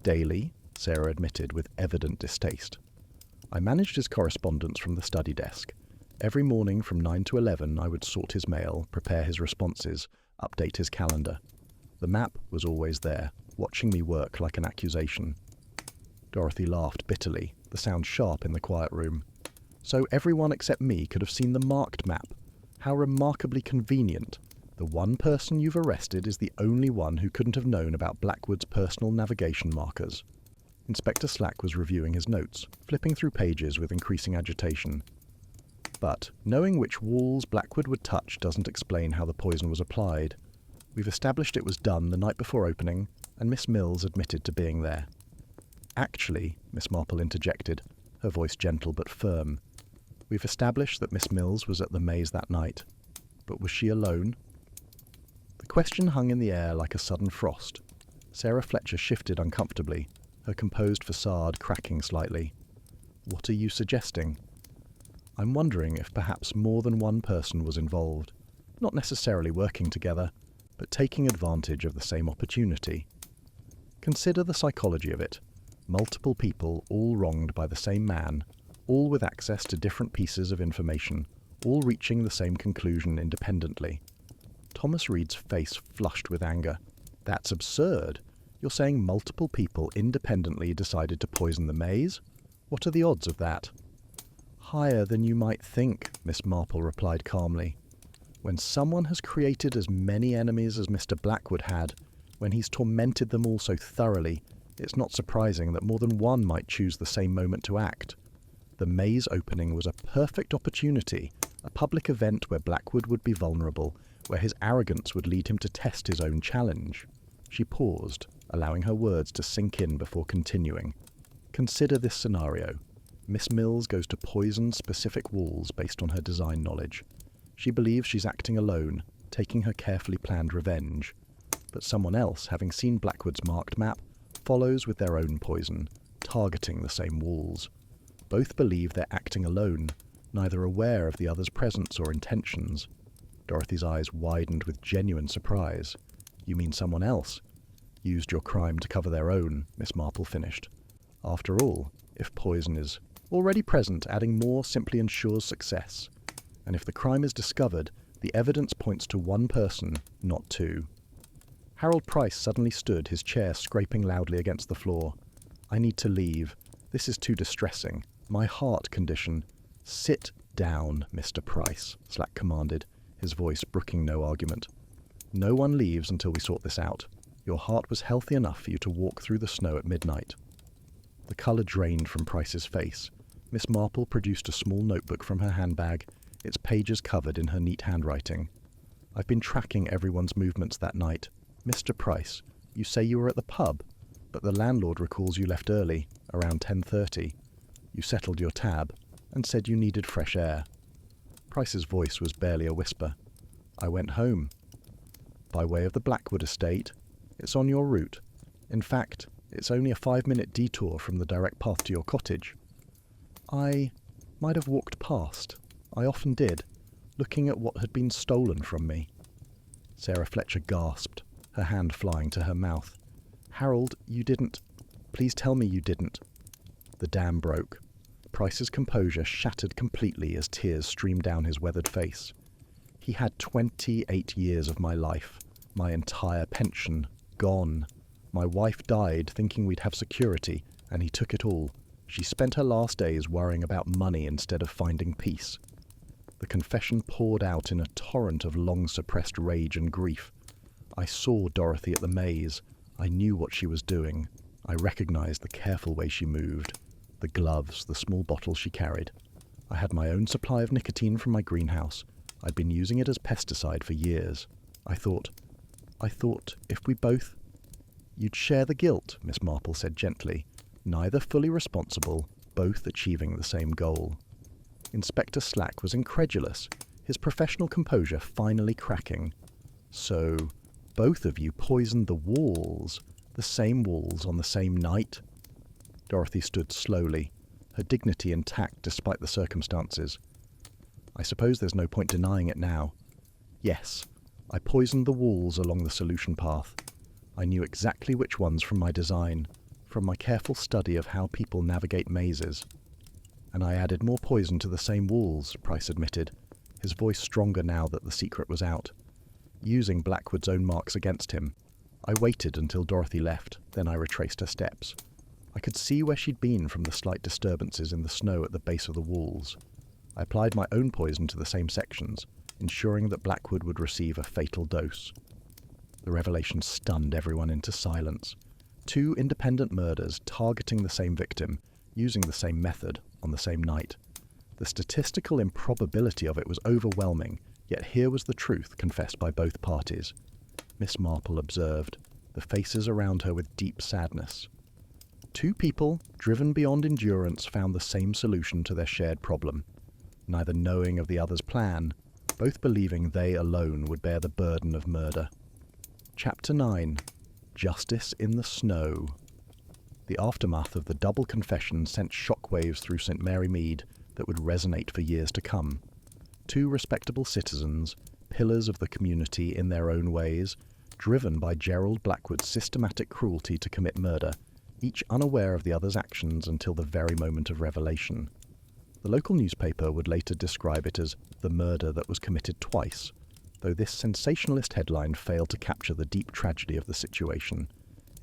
"Daily," Sarah admitted with evident distaste. "I managed his correspondence from the study desk. Every morning from 9 to 11 I would sort his mail, prepare his responses, update his calendar. The map was always there, watching me work like an accusation." Dorothy laughed bitterly, the sound sharp in the quiet room. "So everyone except me could have seen the marked map. How remarkably convenient. The one person you've arrested is the only one who couldn't have known about Blackwood's personal navigation markers." Inspector Slack was reviewing his notes, flipping through pages with increasing agitation. But knowing which walls Blackwood would touch doesn't explain how the poison was applied. We've established it was done the night before opening, and Miss Mills admitted to being there. Actually, Miss Marple interjected, her voice gentle but firm, we've established that Miss Mills was at the maze that night. But was she alone? The question hung in the air like a sudden frost. Sarah Fletcher shifted uncomfortably, her composed facade cracking slightly. What are you suggesting? I'm wondering if perhaps more than one person was involved, not necessarily working together, but taking advantage of the same opportunity. Consider the psychology of it. Multiple people, all wronged by the same man, all with access to different pieces of information, all reaching the same conclusion independently. Thomas Reed's face flushed with anger. That's absurd. You're saying multiple people independently decided to poison the maze? What are the odds of that? Higher than you might think, Miss Marple replied calmly. When someone has created as many enemies as Mr. Blackwood had, when he's tormented them all so thoroughly, it's not surprising that more than one might choose the same moment to act. The maze opening was a perfect opportunity, a public event where Blackwood would be vulnerable, where his arrogance would lead him to test his own challenge. She paused, allowing her words to sink in before continuing. Consider this scenario. Miss Mills goes to poison specific walls based on her design knowledge. She believes she's acting alone, taking her carefully planned revenge. But someone else, having seen Blackwood's marked map, follows with their own poison, targeting the same walls. Both believe they're acting alone, neither aware of the other's presence or intentions. Dorothy's eyes widened with genuine surprise. You mean someone else? Used your crime to cover their own, Miss Marple finished. After all, if poison is already present, adding more simply ensures success. And if the crime is discovered, the evidence points to one person, not two. Harold Price suddenly stood, his chair scraping loudly against the floor. I need to leave. This is too distressing. My heart condition. Sit down, Mr. Price, Slack commanded, his voice brooking no argument. No one leaves until we sort this out. Your heart was healthy enough for you to walk through the snow at midnight. The colour drained from Price's face. Miss Marple produced a small notebook from her handbag, its pages covered in her neat handwriting. I've been tracking everyone's movements that night. Mr. Price, you say you were at the pub, but the landlord recalls you left early, around 10:30. You settled your tab, and said you needed fresh air. Price's voice was barely a whisper. I went home. By way of the Blackwood estate. It's on your route. In fact, it's only a 5-minute detour from the direct path to your cottage. I might have walked past. I often did, looking at what had been stolen from me. Sarah Fletcher gasped, her hand flying to her mouth. Harold, you didn't. Please tell me you didn't. The dam broke. Price's composure shattered completely as tears streamed down his weathered face. He had 28 years of my life, my entire pension, gone. My wife died thinking we'd have security, and he took it all. She spent her last days worrying about money instead of finding peace. The confession poured out in a torrent of long-suppressed rage and grief. I saw Dorothy at the maze. I knew what she was doing. I recognized the careful way she moved, the gloves, the small bottle she carried. I had my own supply of nicotine from my greenhouse. I'd been using it as pesticide for years. I thought, if we both... You'd share the guilt, Miss Marple said gently. Neither fully responsible, both achieving the same goal. Inspector Slack was incredulous, his professional composure finally cracking. So, both of you poisoned the walls, the same walls on the same night? Dorothy stood slowly, her dignity intact despite the circumstances. I suppose there's no point denying it now. Yes, I poisoned the walls along the solution path. I knew exactly which ones from my design, from my careful study of how people navigate mazes. And I added more poison to the same walls, Price admitted, his voice stronger now that the secret was out. Using Blackwood's own marks against him, I waited until Dorothy left, then I retraced her steps. I could see where she'd been from the slight disturbances in the snow at the base of the walls. I applied my own poison to the same sections, ensuring that Blackwood would receive a fatal dose. The revelation stunned everyone into silence. 2 independent murders targeting the same victim, using the same method, on the same night. The statistical improbability of it was overwhelming, yet here was the truth confessed by both parties. Miss Marple observed, the faces around her with deep sadness. Two people, driven beyond endurance, found the same solution to their shared problem, neither knowing of the other's plan, both believing they alone would bear the burden of murder. Chapter 9. Justice in the Snow. The aftermath of the double confession sent shockwaves through St. Mary Mead that would resonate for years to come. Two respectable citizens, pillars of the community in their own ways, driven by Gerald Blackwood's systematic cruelty to commit murder, each unaware of the other's actions until the very moment of revelation. The local newspaper would later describe it as the murder that was committed twice, though this sensationalist headline failed to capture the deep tragedy of the situation.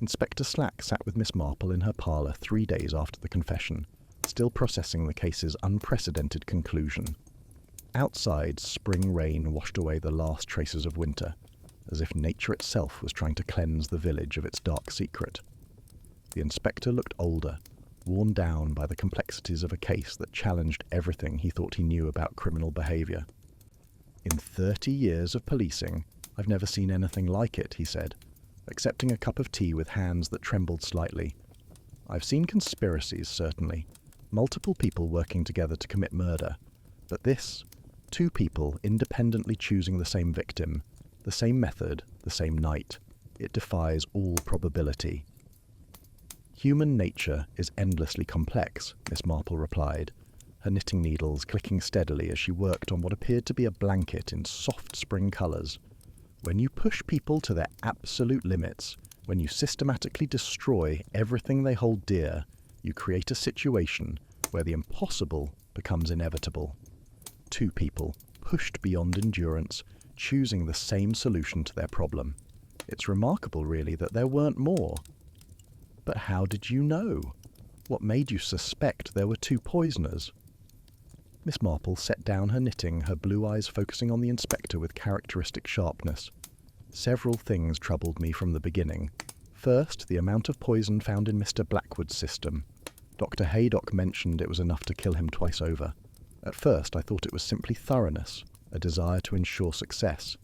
Inspector Slack sat with Miss Marple in her parlour 3 days after the confession, still processing the case's unprecedented conclusion. Outside, spring rain washed away the last traces of winter, as if nature itself was trying to cleanse the village of its dark secret. The inspector looked older, worn down by the complexities of a case that challenged everything he thought he knew about criminal behaviour. "In 30 years of policing, I've never seen anything like it," he said, accepting a cup of tea with hands that trembled slightly. "I've seen conspiracies, certainly, multiple people working together to commit murder, but this, two people independently choosing the same victim, the same method, the same night, it defies all probability." "Human nature is endlessly complex," Miss Marple replied, her knitting needles clicking steadily as she worked on what appeared to be a blanket in soft spring colours. "When you push people to their absolute limits, when you systematically destroy everything they hold dear, you create a situation where the impossible becomes inevitable. Two people, pushed beyond endurance, choosing the same solution to their problem. It's remarkable, really, that there weren't more." "But how did you know? What made you suspect there were two poisoners?" Miss Marple set down her knitting, her blue eyes focusing on the inspector with characteristic sharpness. "Several things troubled me from the beginning. First, the amount of poison found in Mr. Blackwood's system. Dr. Haydock mentioned it was enough to kill him twice over. At first, I thought it was simply thoroughness, a desire to ensure success.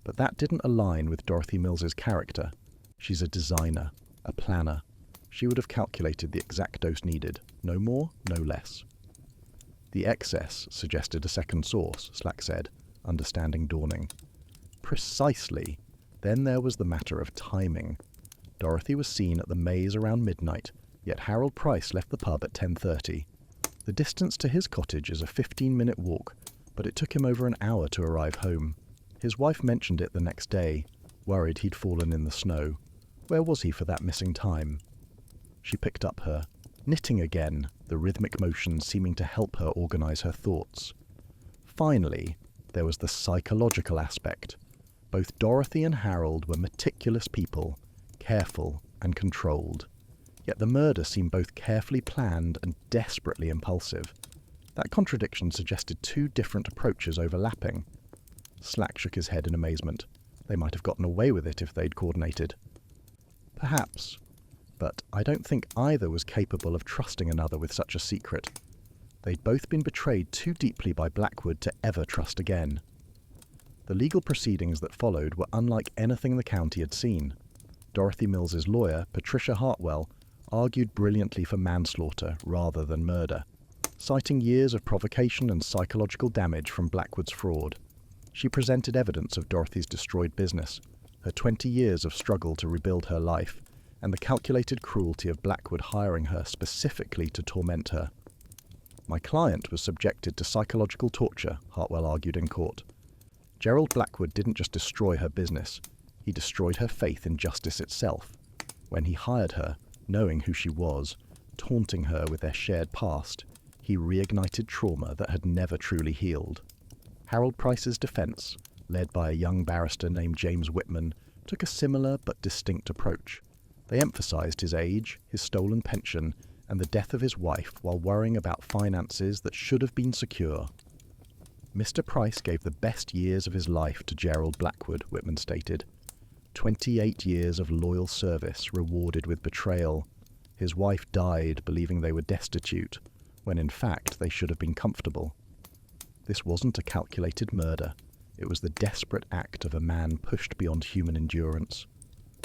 But that didn't align with Dorothy Mills's character. She's a designer, a planner. She would have calculated the exact dose needed, no more, no less." "The excess suggested a second source," Slack said, understanding dawning. "Precisely. Then there was the matter of timing. Dorothy was seen at the maze around midnight, yet Harold Price left the pub at 10:30. The distance to his cottage is a 15-minute walk, but it took him over an hour to arrive home. His wife mentioned it the next day, worried he'd fallen in the snow. Where was he for that missing time?" She picked up her knitting again, the rhythmic motion seeming to help her organize her thoughts. "Finally, there was the psychological aspect. Both Dorothy and Harold were meticulous people, careful and controlled. Yet the murder seemed both carefully planned and desperately impulsive. That contradiction suggested two different approaches overlapping." Slack shook his head in amazement. "They might have gotten away with it if they'd coordinated." "Perhaps. But I don't think either was capable of trusting another with such a secret. They'd both been betrayed too deeply by Blackwood to ever trust again." The legal proceedings that followed were unlike anything the county had seen. Dorothy Mills's lawyer, Patricia Hartwell, argued brilliantly for manslaughter rather than murder, citing years of provocation and psychological damage from Blackwood's fraud. She presented evidence of Dorothy's destroyed business, her 20 years of struggle to rebuild her life, and the calculated cruelty of Blackwood hiring her specifically to torment her. "My client was subjected to psychological torture," Hartwell argued in court. "Gerald Blackwood didn't just destroy her business, he destroyed her faith in justice itself. When he hired her, knowing who she was, taunting her with their shared past, he reignited trauma that had never truly healed." Harold Price's defense, led by a young barrister named James Whitman, took a similar but distinct approach. They emphasized his age, his stolen pension, and the death of his wife while worrying about finances that should have been secure. "Mr. Price gave the best years of his life to Gerald Blackwood," Whitman stated. 28 years of loyal service rewarded with betrayal. His wife died believing they were destitute, when in fact they should have been comfortable. This wasn't a calculated murder. It was the desperate act of a man pushed beyond human endurance.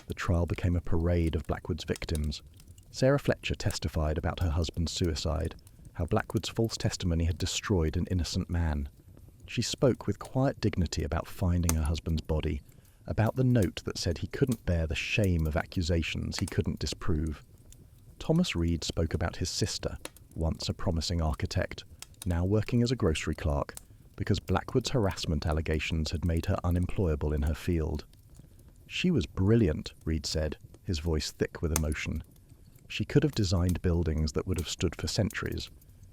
The trial became a parade of Blackwood's victims. Sarah Fletcher testified about her husband's suicide, how Blackwood's false testimony had destroyed an innocent man. She spoke with quiet dignity about finding her husband's body, about the note that said he couldn't bear the shame of accusations he couldn't disprove. Thomas Reed spoke about his sister, once a promising architect, now working as a grocery clerk, because Blackwood's harassment allegations had made her unemployable in her field. She was brilliant, Reed said, his voice thick with emotion. She could have designed buildings that would have stood for centuries.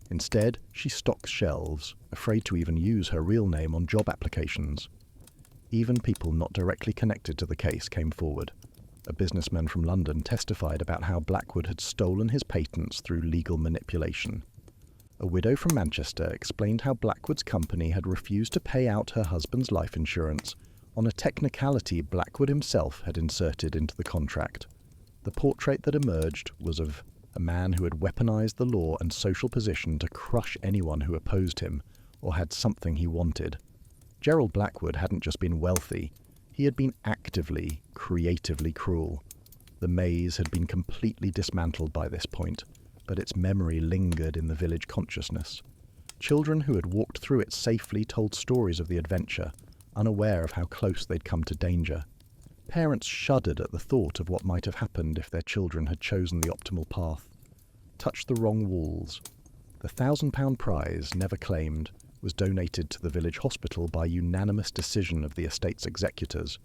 Instead, she stocked shelves, afraid to even use her real name on job applications. Even people not directly connected to the case came forward. A businessman from London testified about how Blackwood had stolen his patents through legal manipulation. A widow from Manchester explained how Blackwood's company had refused to pay out her husband's life insurance on a technicality Blackwood himself had inserted into the contract. The portrait that emerged was of a man who had weaponized the law and social position to crush anyone who opposed him or had something he wanted. Gerald Blackwood hadn't just been wealthy, he had been actively, creatively cruel. The maze had been completely dismantled by this point, but its memory lingered in the village consciousness. Children who had walked through it safely told stories of the adventure, unaware of how close they'd come to danger. Parents shuddered at the thought of what might have happened if their children had chosen the optimal path. Touched the wrong walls. The £1,000 prize, never claimed, was donated to the village hospital by unanimous decision of the estate's executors.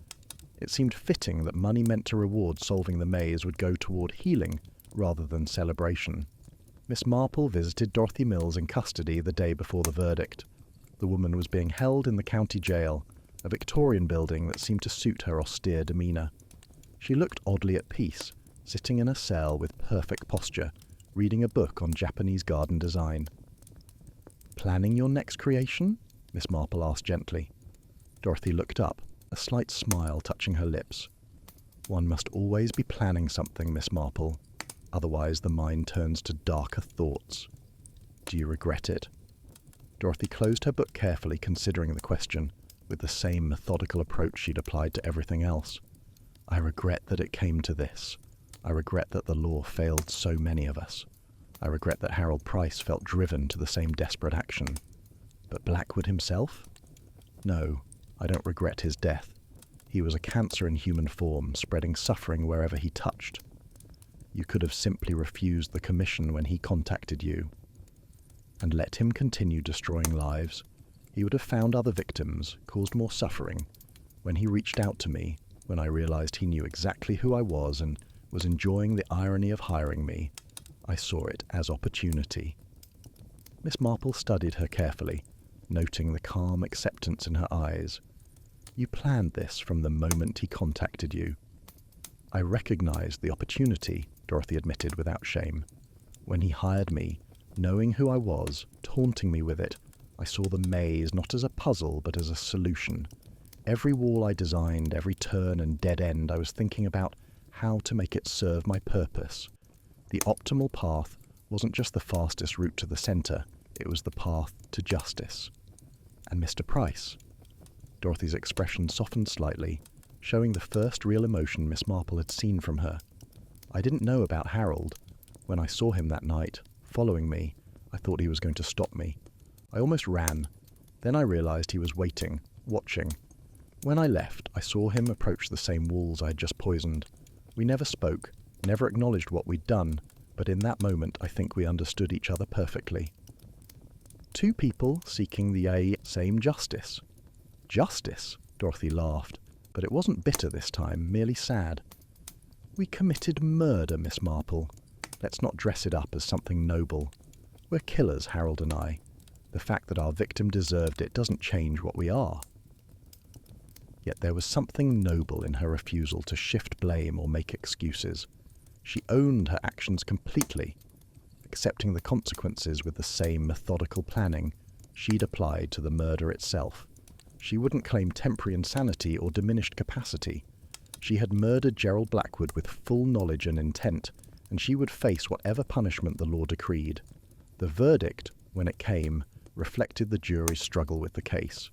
It seemed fitting that money meant to reward solving the maze would go toward healing rather than celebration. Miss Marple visited Dorothy Mills in custody the day before the verdict. The woman was being held in the county jail, a Victorian building that seemed to suit her austere demeanour. She looked oddly at peace, sitting in a cell with perfect posture, reading a book on Japanese garden design. "Planning your next creation?" Miss Marple asked gently. Dorothy looked up, a slight smile touching her lips. "One must always be planning something, Miss Marple. Otherwise the mind turns to darker thoughts. Do you regret it?" Dorothy closed her book carefully, considering the question, with the same methodical approach she'd applied to everything else. "I regret that it came to this. I regret that the law failed so many of us. I regret that Harold Price felt driven to the same desperate action. But Blackwood himself? No, I don't regret his death. He was a cancer in human form, spreading suffering wherever he touched. You could have simply refused the commission when he contacted you, and let him continue destroying lives. He would have found other victims, caused more suffering. When he reached out to me, when I realized he knew exactly who I was and was enjoying the irony of hiring me, I saw it as opportunity." Miss Marple studied her carefully, noting the calm acceptance in her eyes. "You planned this from the moment he contacted you." "I recognized the opportunity," Dorothy admitted without shame. "When he hired me, knowing who I was, taunting me with it, I saw the maze not as a puzzle but as a solution. Every wall I designed, every turn and dead end, I was thinking about how to make it serve my purpose. The optimal path wasn't just the fastest route to the centre, it was the path to justice." "And Mr. Price?" Dorothy's expression softened slightly, showing the first real emotion Miss Marple had seen from her. "I didn't know about Harold. When I saw him that night, following me, I thought he was going to stop me. I almost ran. Then I realized he was waiting, watching. When I left, I saw him approach the same walls I had just poisoned. We never spoke, never acknowledged what we'd done, but in that moment I think we understood each other perfectly. Two people seeking the same justice." "Justice?" Dorothy laughed, but it wasn't bitter this time, merely sad. "We committed murder, Miss Marple. Let's not dress it up as something noble. We're killers, Harold and I. The fact that our victim deserved it doesn't change what we are." Yet there was something noble in her refusal to shift blame or make excuses. She owned her actions completely, accepting the consequences with the same methodical planning she'd applied to the murder itself. She wouldn't claim temporary insanity or diminished capacity. She had murdered Gerald Blackwood with full knowledge and intent, and she would face whatever punishment the law decreed. The verdict, when it came, reflected the jury's struggle with the case.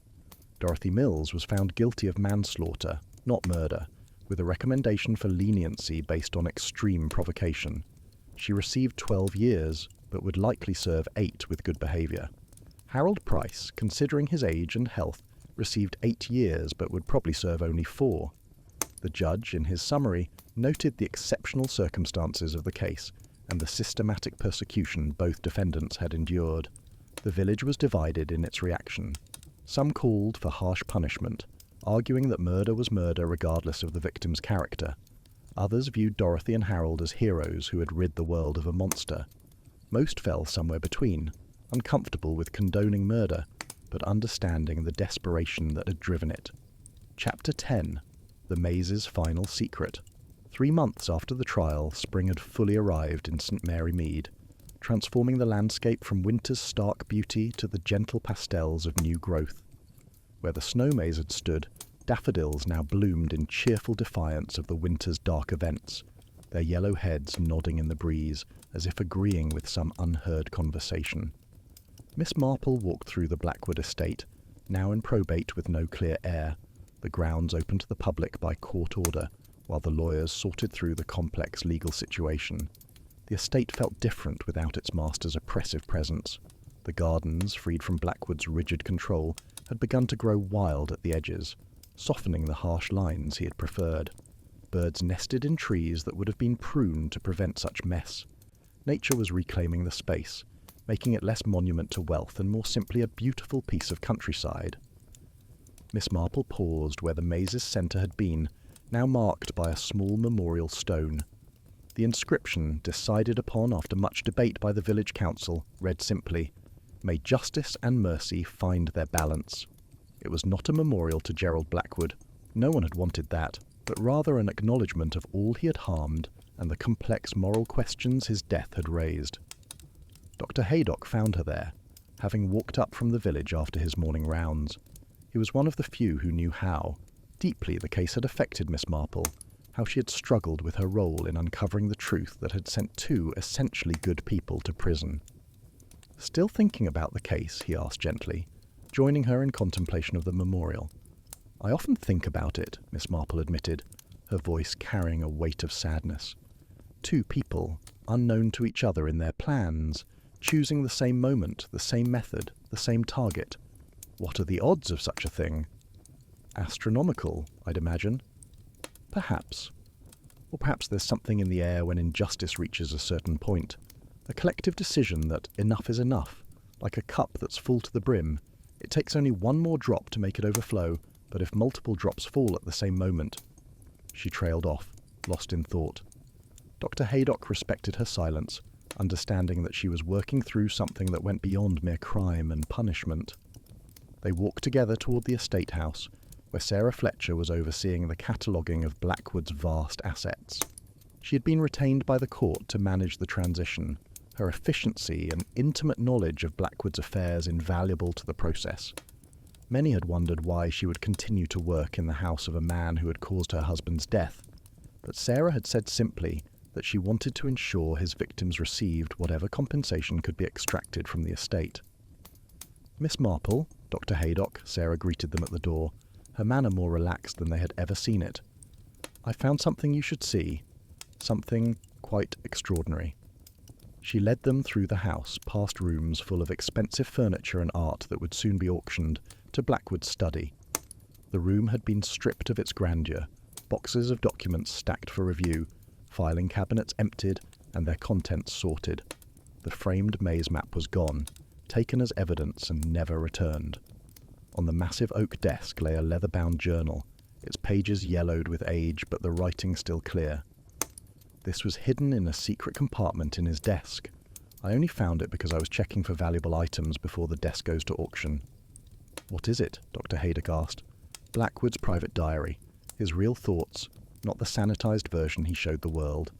Dorothy Mills was found guilty of manslaughter, not murder, with a recommendation for leniency based on extreme provocation. She received 12 years, but would likely serve 8 with good behaviour. Harold Price, considering his age and health, received 8 years but would probably serve only 4. The judge, in his summary, noted the exceptional circumstances of the case and the systematic persecution both defendants had endured. The village was divided in its reaction. Some called for harsh punishment, arguing that murder was murder regardless of the victim's character. Others viewed Dorothy and Harold as heroes who had rid the world of a monster. Most fell somewhere between, uncomfortable with condoning murder, but understanding the desperation that had driven it. Chapter 10. The Maze's Final Secret. 3 months after the trial, spring had fully arrived in St. Mary Mead, transforming the landscape from winter's stark beauty to the gentle pastels of new growth. Where the snow maze had stood, daffodils now bloomed in cheerful defiance of the winter's dark events, their yellow heads nodding in the breeze as if agreeing with some unheard conversation. Miss Marple walked through the Blackwood estate, now in probate with no clear heir, the grounds open to the public by court order, while the lawyers sorted through the complex legal situation. The estate felt different without its master's oppressive presence. The gardens, freed from Blackwood's rigid control, had begun to grow wild at the edges, softening the harsh lines he had preferred. Birds nested in trees that would have been pruned to prevent such mess. Nature was reclaiming the space, making it less monument to wealth and more simply a beautiful piece of countryside. Miss Marple paused where the maze's centre had been, now marked by a small memorial stone. The inscription, decided upon after much debate by the village council, read simply, "May justice and mercy find their balance." It was not a memorial to Gerald Blackwood. No one had wanted that, but rather an acknowledgement of all he had harmed and the complex moral questions his death had raised. Dr. Haydock found her there, having walked up from the village after his morning rounds. He was one of the few who knew how deeply the case had affected Miss Marple, how she had struggled with her role in uncovering the truth that had sent 2 essentially good people to prison. "Still thinking about the case?" he asked gently, joining her in contemplation of the memorial. "I often think about it," Miss Marple admitted, her voice carrying a weight of sadness. 2 people, unknown to each other in their plans, choosing the same moment, the same method, the same target. What are the odds of such a thing? Astronomical, I'd imagine. Perhaps. Or perhaps there's something in the air when injustice reaches a certain point. A collective decision that enough is enough, like a cup that's full to the brim. It takes only one more drop to make it overflow, but if multiple drops fall at the same moment... She trailed off, lost in thought. Dr. Haydock respected her silence, understanding that she was working through something that went beyond mere crime and punishment. They walked together toward the estate house, where Sarah Fletcher was overseeing the cataloguing of Blackwood's vast assets. She had been retained by the court to manage the transition, her efficiency and intimate knowledge of Blackwood's affairs invaluable to the process. Many had wondered why she would continue to work in the house of a man who had caused her husband's death, but Sarah had said simply that she wanted to ensure his victims received whatever compensation could be extracted from the estate. "Miss Marple," Dr. Haydock, Sarah greeted them at the door, her manner more relaxed than they had ever seen it. "I found something you should see, something quite extraordinary." She led them through the house, past rooms full of expensive furniture and art that would soon be auctioned, to Blackwood's study. The room had been stripped of its grandeur, boxes of documents stacked for review, filing cabinets emptied, and their contents sorted. The framed maze map was gone, taken as evidence and never returned. On the massive oak desk lay a leather-bound journal, its pages yellowed with age but the writing still clear. This was hidden in a secret compartment in his desk. I only found it because I was checking for valuable items before the desk goes to auction. "What is it?" Dr. Haydock asked. "Blackwood's private diary, his real thoughts, not the sanitized version he showed the world."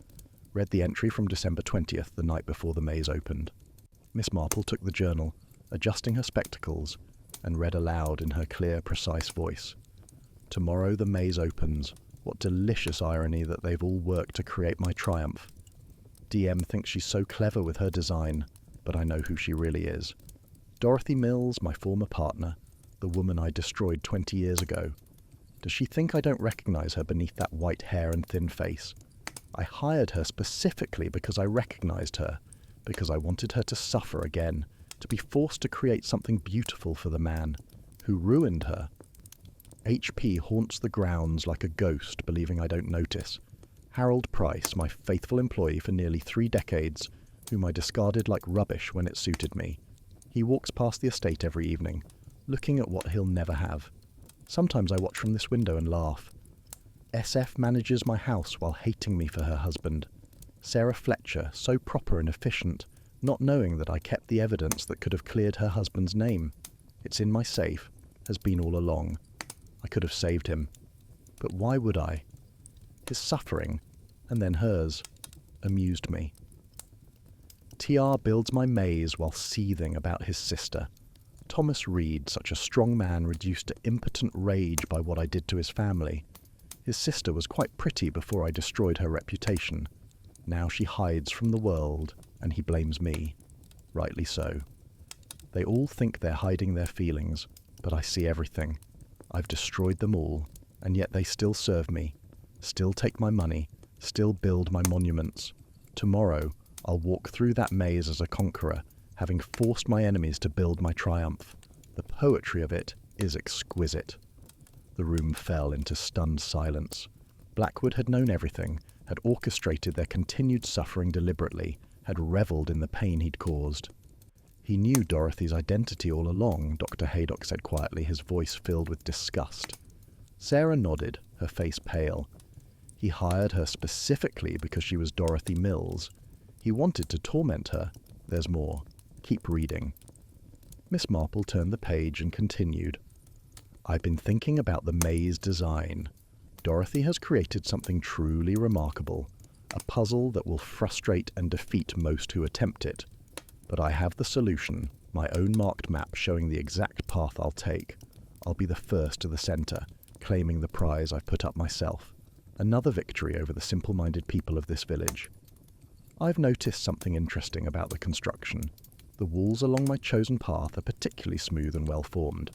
Read the entry from December 20th, the night before the maze opened. Miss Marple took the journal, adjusting her spectacles, and read aloud in her clear, precise voice. "Tomorrow the maze opens. What delicious irony that they've all worked to create my triumph. DM thinks she's so clever with her design, but I know who she really is. Dorothy Mills, my former partner, the woman I destroyed 20 years ago. Does she think I don't recognize her beneath that white hair and thin face? I hired her specifically because I recognized her, because I wanted her to suffer again, to be forced to create something beautiful for the man who ruined her. HP haunts the grounds like a ghost, believing I don't notice. Harold Price, my faithful employee for nearly 3 decades, whom I discarded like rubbish when it suited me. He walks past the estate every evening, looking at what he'll never have. Sometimes I watch from this window and laugh. SF manages my house while hating me for her husband. Sarah Fletcher, so proper and efficient, not knowing that I kept the evidence that could have cleared her husband's name. It's in my safe, has been all along. I could have saved him. But why would I? His suffering, and then hers, amused me. TR builds my maze while seething about his sister. Thomas Reed, such a strong man reduced to impotent rage by what I did to his family. His sister was quite pretty before I destroyed her reputation. Now she hides from the world, and he blames me. Rightly so. They all think they're hiding their feelings, but I see everything. I've destroyed them all, and yet they still serve me, still take my money, still build my monuments. Tomorrow, I'll walk through that maze as a conqueror, having forced my enemies to build my triumph. The poetry of it is exquisite. The room fell into stunned silence. Blackwood had known everything, had orchestrated their continued suffering deliberately, had revelled in the pain he'd caused. He knew Dorothy's identity all along, Dr. Haydock said quietly, his voice filled with disgust. Sarah nodded, her face pale. He hired her specifically because she was Dorothy Mills. He wanted to torment her. There's more. Keep reading. Miss Marple turned the page and continued. I've been thinking about the maze design. Dorothy has created something truly remarkable, a puzzle that will frustrate and defeat most who attempt it. But I have the solution, my own marked map showing the exact path I'll take. I'll be the first to the centre, claiming the prize I've put up myself. Another victory over the simple-minded people of this village. I've noticed something interesting about the construction. The walls along my chosen path are particularly smooth and well-formed.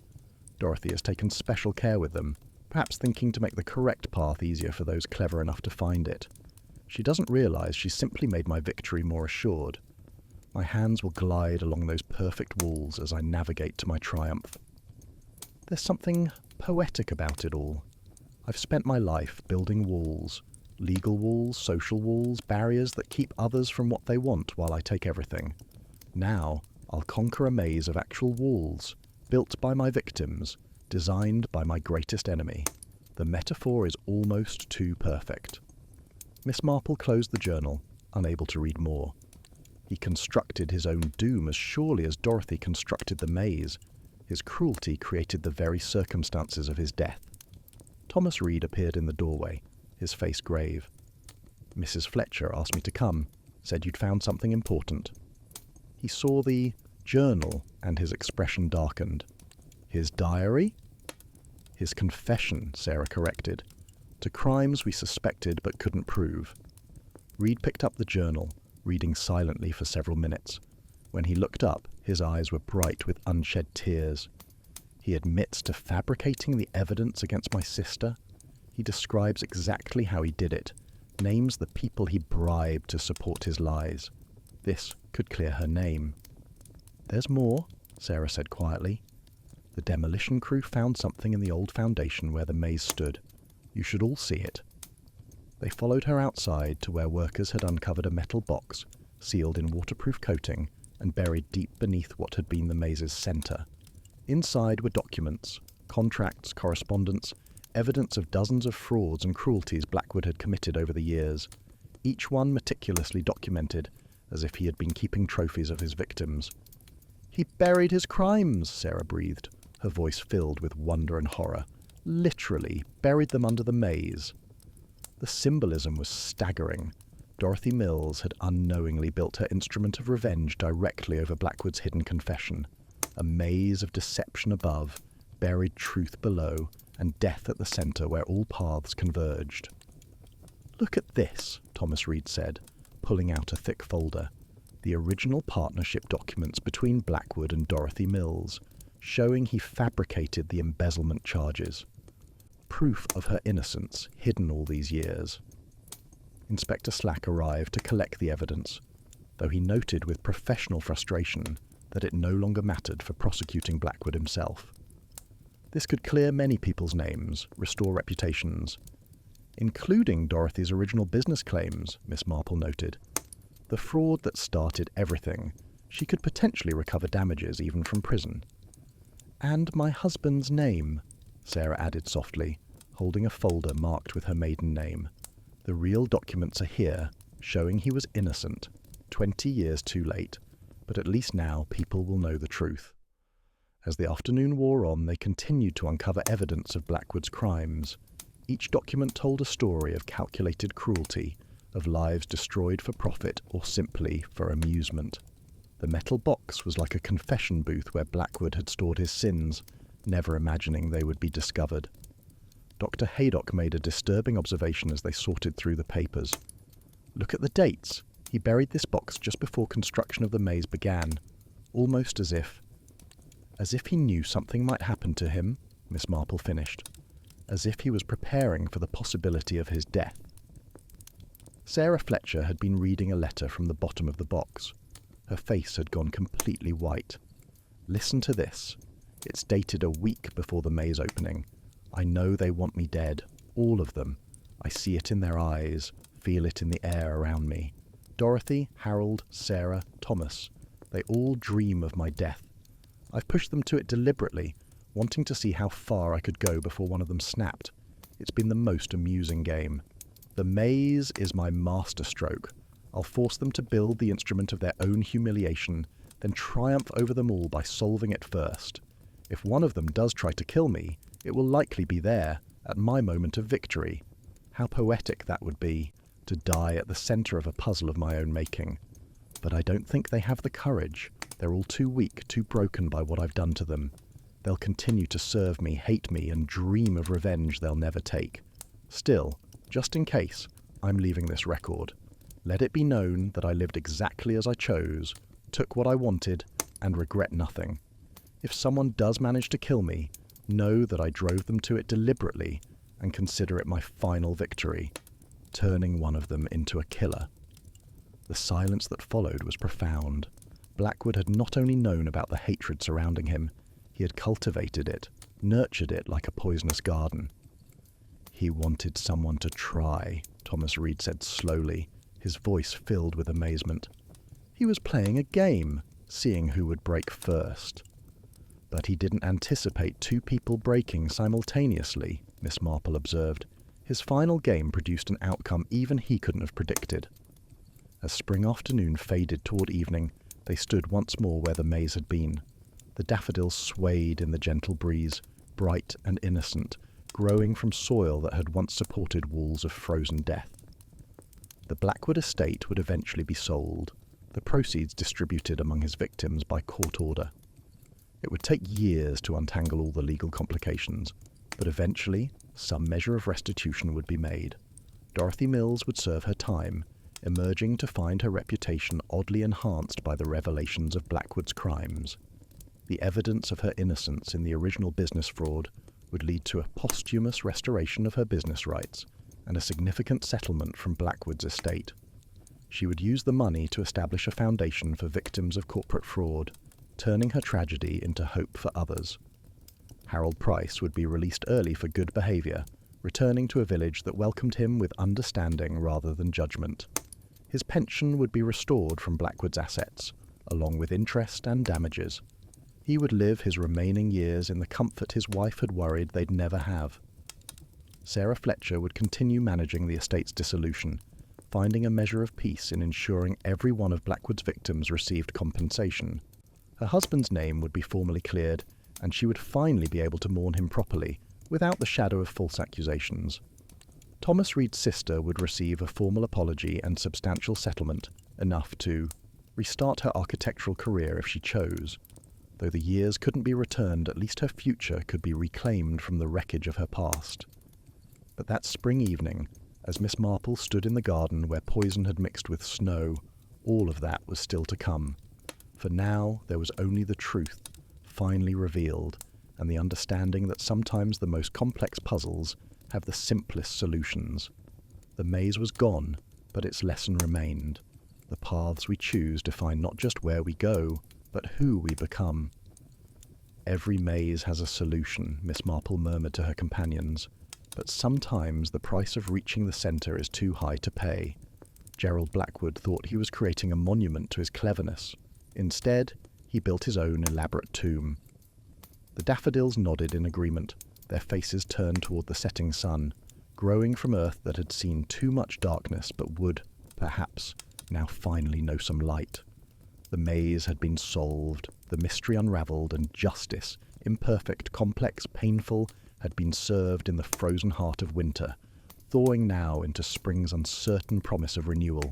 Dorothy has taken special care with them, perhaps thinking to make the correct path easier for those clever enough to find it. She doesn't realise she's simply made my victory more assured. My hands will glide along those perfect walls as I navigate to my triumph. There's something poetic about it all. I've spent my life building walls, legal walls, social walls, barriers that keep others from what they want while I take everything. Now, I'll conquer a maze of actual walls, built by my victims, designed by my greatest enemy. The metaphor is almost too perfect. Miss Marple closed the journal, unable to read more. He constructed his own doom as surely as Dorothy constructed the maze. His cruelty created the very circumstances of his death. Thomas Reed appeared in the doorway, his face grave. Mrs. Fletcher asked me to come, said you'd found something important. He saw the journal and his expression darkened. His diary? His confession, Sarah corrected, to crimes we suspected but couldn't prove. Reed picked up the journal, reading silently for several minutes. When he looked up, his eyes were bright with unshed tears. He admits to fabricating the evidence against my sister. He describes exactly how he did it, names the people he bribed to support his lies. This could clear her name. There's more, Sarah said quietly. The demolition crew found something in the old foundation where the maze stood. You should all see it. They followed her outside to where workers had uncovered a metal box, sealed in waterproof coating, and buried deep beneath what had been the maze's centre. Inside were documents, contracts, correspondence, evidence of dozens of frauds and cruelties Blackwood had committed over the years, each one meticulously documented, as if he had been keeping trophies of his victims. He buried his crimes, Sarah breathed, her voice filled with wonder and horror. Literally buried them under the maze. The symbolism was staggering. Dorothy Mills had unknowingly built her instrument of revenge directly over Blackwood's hidden confession. A maze of deception above, buried truth below, and death at the centre where all paths converged. Look at this, Thomas Reed said, pulling out a thick folder. the original partnership documents between Blackwood and Dorothy Mills, showing he fabricated the embezzlement charges. Proof of her innocence hidden all these years. Inspector Slack arrived to collect the evidence, though he noted with professional frustration that it no longer mattered for prosecuting Blackwood himself. This could clear many people's names, restore reputations, including Dorothy's original business claims, Miss Marple noted. The fraud that started everything, she could potentially recover damages even from prison. And my husband's name, Sarah added softly, holding a folder marked with her maiden name. The real documents are here, showing he was innocent, 20 years too late, but at least now people will know the truth. As the afternoon wore on, they continued to uncover evidence of Blackwood's crimes. Each document told a story of calculated cruelty, of lives destroyed for profit or simply for amusement. The metal box was like a confession booth where Blackwood had stored his sins, never imagining they would be discovered. Dr. Haydock made a disturbing observation as they sorted through the papers. Look at the dates. He buried this box just before construction of the maze began, almost as if he knew something might happen to him, Miss Marple finished, as if he was preparing for the possibility of his death. Sarah Fletcher had been reading a letter from the bottom of the box. Her face had gone completely white. Listen to this. It's dated a week before the maze opening. I know they want me dead, all of them. I see it in their eyes, feel it in the air around me. Dorothy, Harold, Sarah, Thomas, they all dream of my death. I've pushed them to it deliberately, wanting to see how far I could go before one of them snapped. It's been the most amusing game. The maze is my masterstroke. I'll force them to build the instrument of their own humiliation, then triumph over them all by solving it first. If one of them does try to kill me, it will likely be there, at my moment of victory. How poetic that would be, to die at the centre of a puzzle of my own making. But I don't think they have the courage. They're all too weak, too broken by what I've done to them. They'll continue to serve me, hate me, and dream of revenge they'll never take. Still, just in case, I'm leaving this record. Let it be known that I lived exactly as I chose, took what I wanted, and regret nothing. If someone does manage to kill me, know that I drove them to it deliberately and consider it my final victory, turning one of them into a killer. The silence that followed was profound. Blackwood had not only known about the hatred surrounding him, he had cultivated it, nurtured it like a poisonous garden. He wanted someone to try, Thomas Reed said slowly, his voice filled with amazement. He was playing a game, seeing who would break first. But he didn't anticipate two people breaking simultaneously, Miss Marple observed. His final game produced an outcome even he couldn't have predicted. As spring afternoon faded toward evening, they stood once more where the maze had been. The daffodils swayed in the gentle breeze, bright and innocent, growing from soil that had once supported walls of frozen death. The Blackwood estate would eventually be sold, the proceeds distributed among his victims by court order. It would take years to untangle all the legal complications, but eventually some measure of restitution would be made. Dorothy Mills would serve her time, emerging to find her reputation oddly enhanced by the revelations of Blackwood's crimes. The evidence of her innocence in the original business fraud would lead to a posthumous restoration of her business rights and a significant settlement from Blackwood's estate. She would use the money to establish a foundation for victims of corporate fraud, turning her tragedy into hope for others. Harold Price would be released early for good behaviour, returning to a village that welcomed him with understanding rather than judgment. His pension would be restored from Blackwood's assets, along with interest and damages. He would live his remaining years in the comfort his wife had worried they'd never have. Sarah Fletcher would continue managing the estate's dissolution, finding a measure of peace in ensuring every one of Blackwood's victims received compensation. Her husband's name would be formally cleared, and she would finally be able to mourn him properly, without the shadow of false accusations. Thomas Reed's sister would receive a formal apology and substantial settlement, enough to restart her architectural career if she chose. Though the years couldn't be returned, at least her future could be reclaimed from the wreckage of her past. But that spring evening, as Miss Marple stood in the garden where poison had mixed with snow, All of that was still to come. For now, there was only the truth, finally revealed, and the understanding that sometimes the most complex puzzles have the simplest solutions. The maze was gone, but its lesson remained. The paths we choose define not just where we go, but who we become. Every maze has a solution, Miss Marple murmured to her companions, but sometimes the price of reaching the centre is too high to pay. Gerald Blackwood thought he was creating a monument to his cleverness. Instead, he built his own elaborate tomb. The daffodils nodded in agreement, their faces turned toward the setting sun, growing from earth that had seen too much darkness but would, perhaps, now finally know some light. The maze had been solved, the mystery unravelled, and justice, imperfect, complex, painful, had been served in the frozen heart of winter, thawing now into spring's uncertain promise of renewal.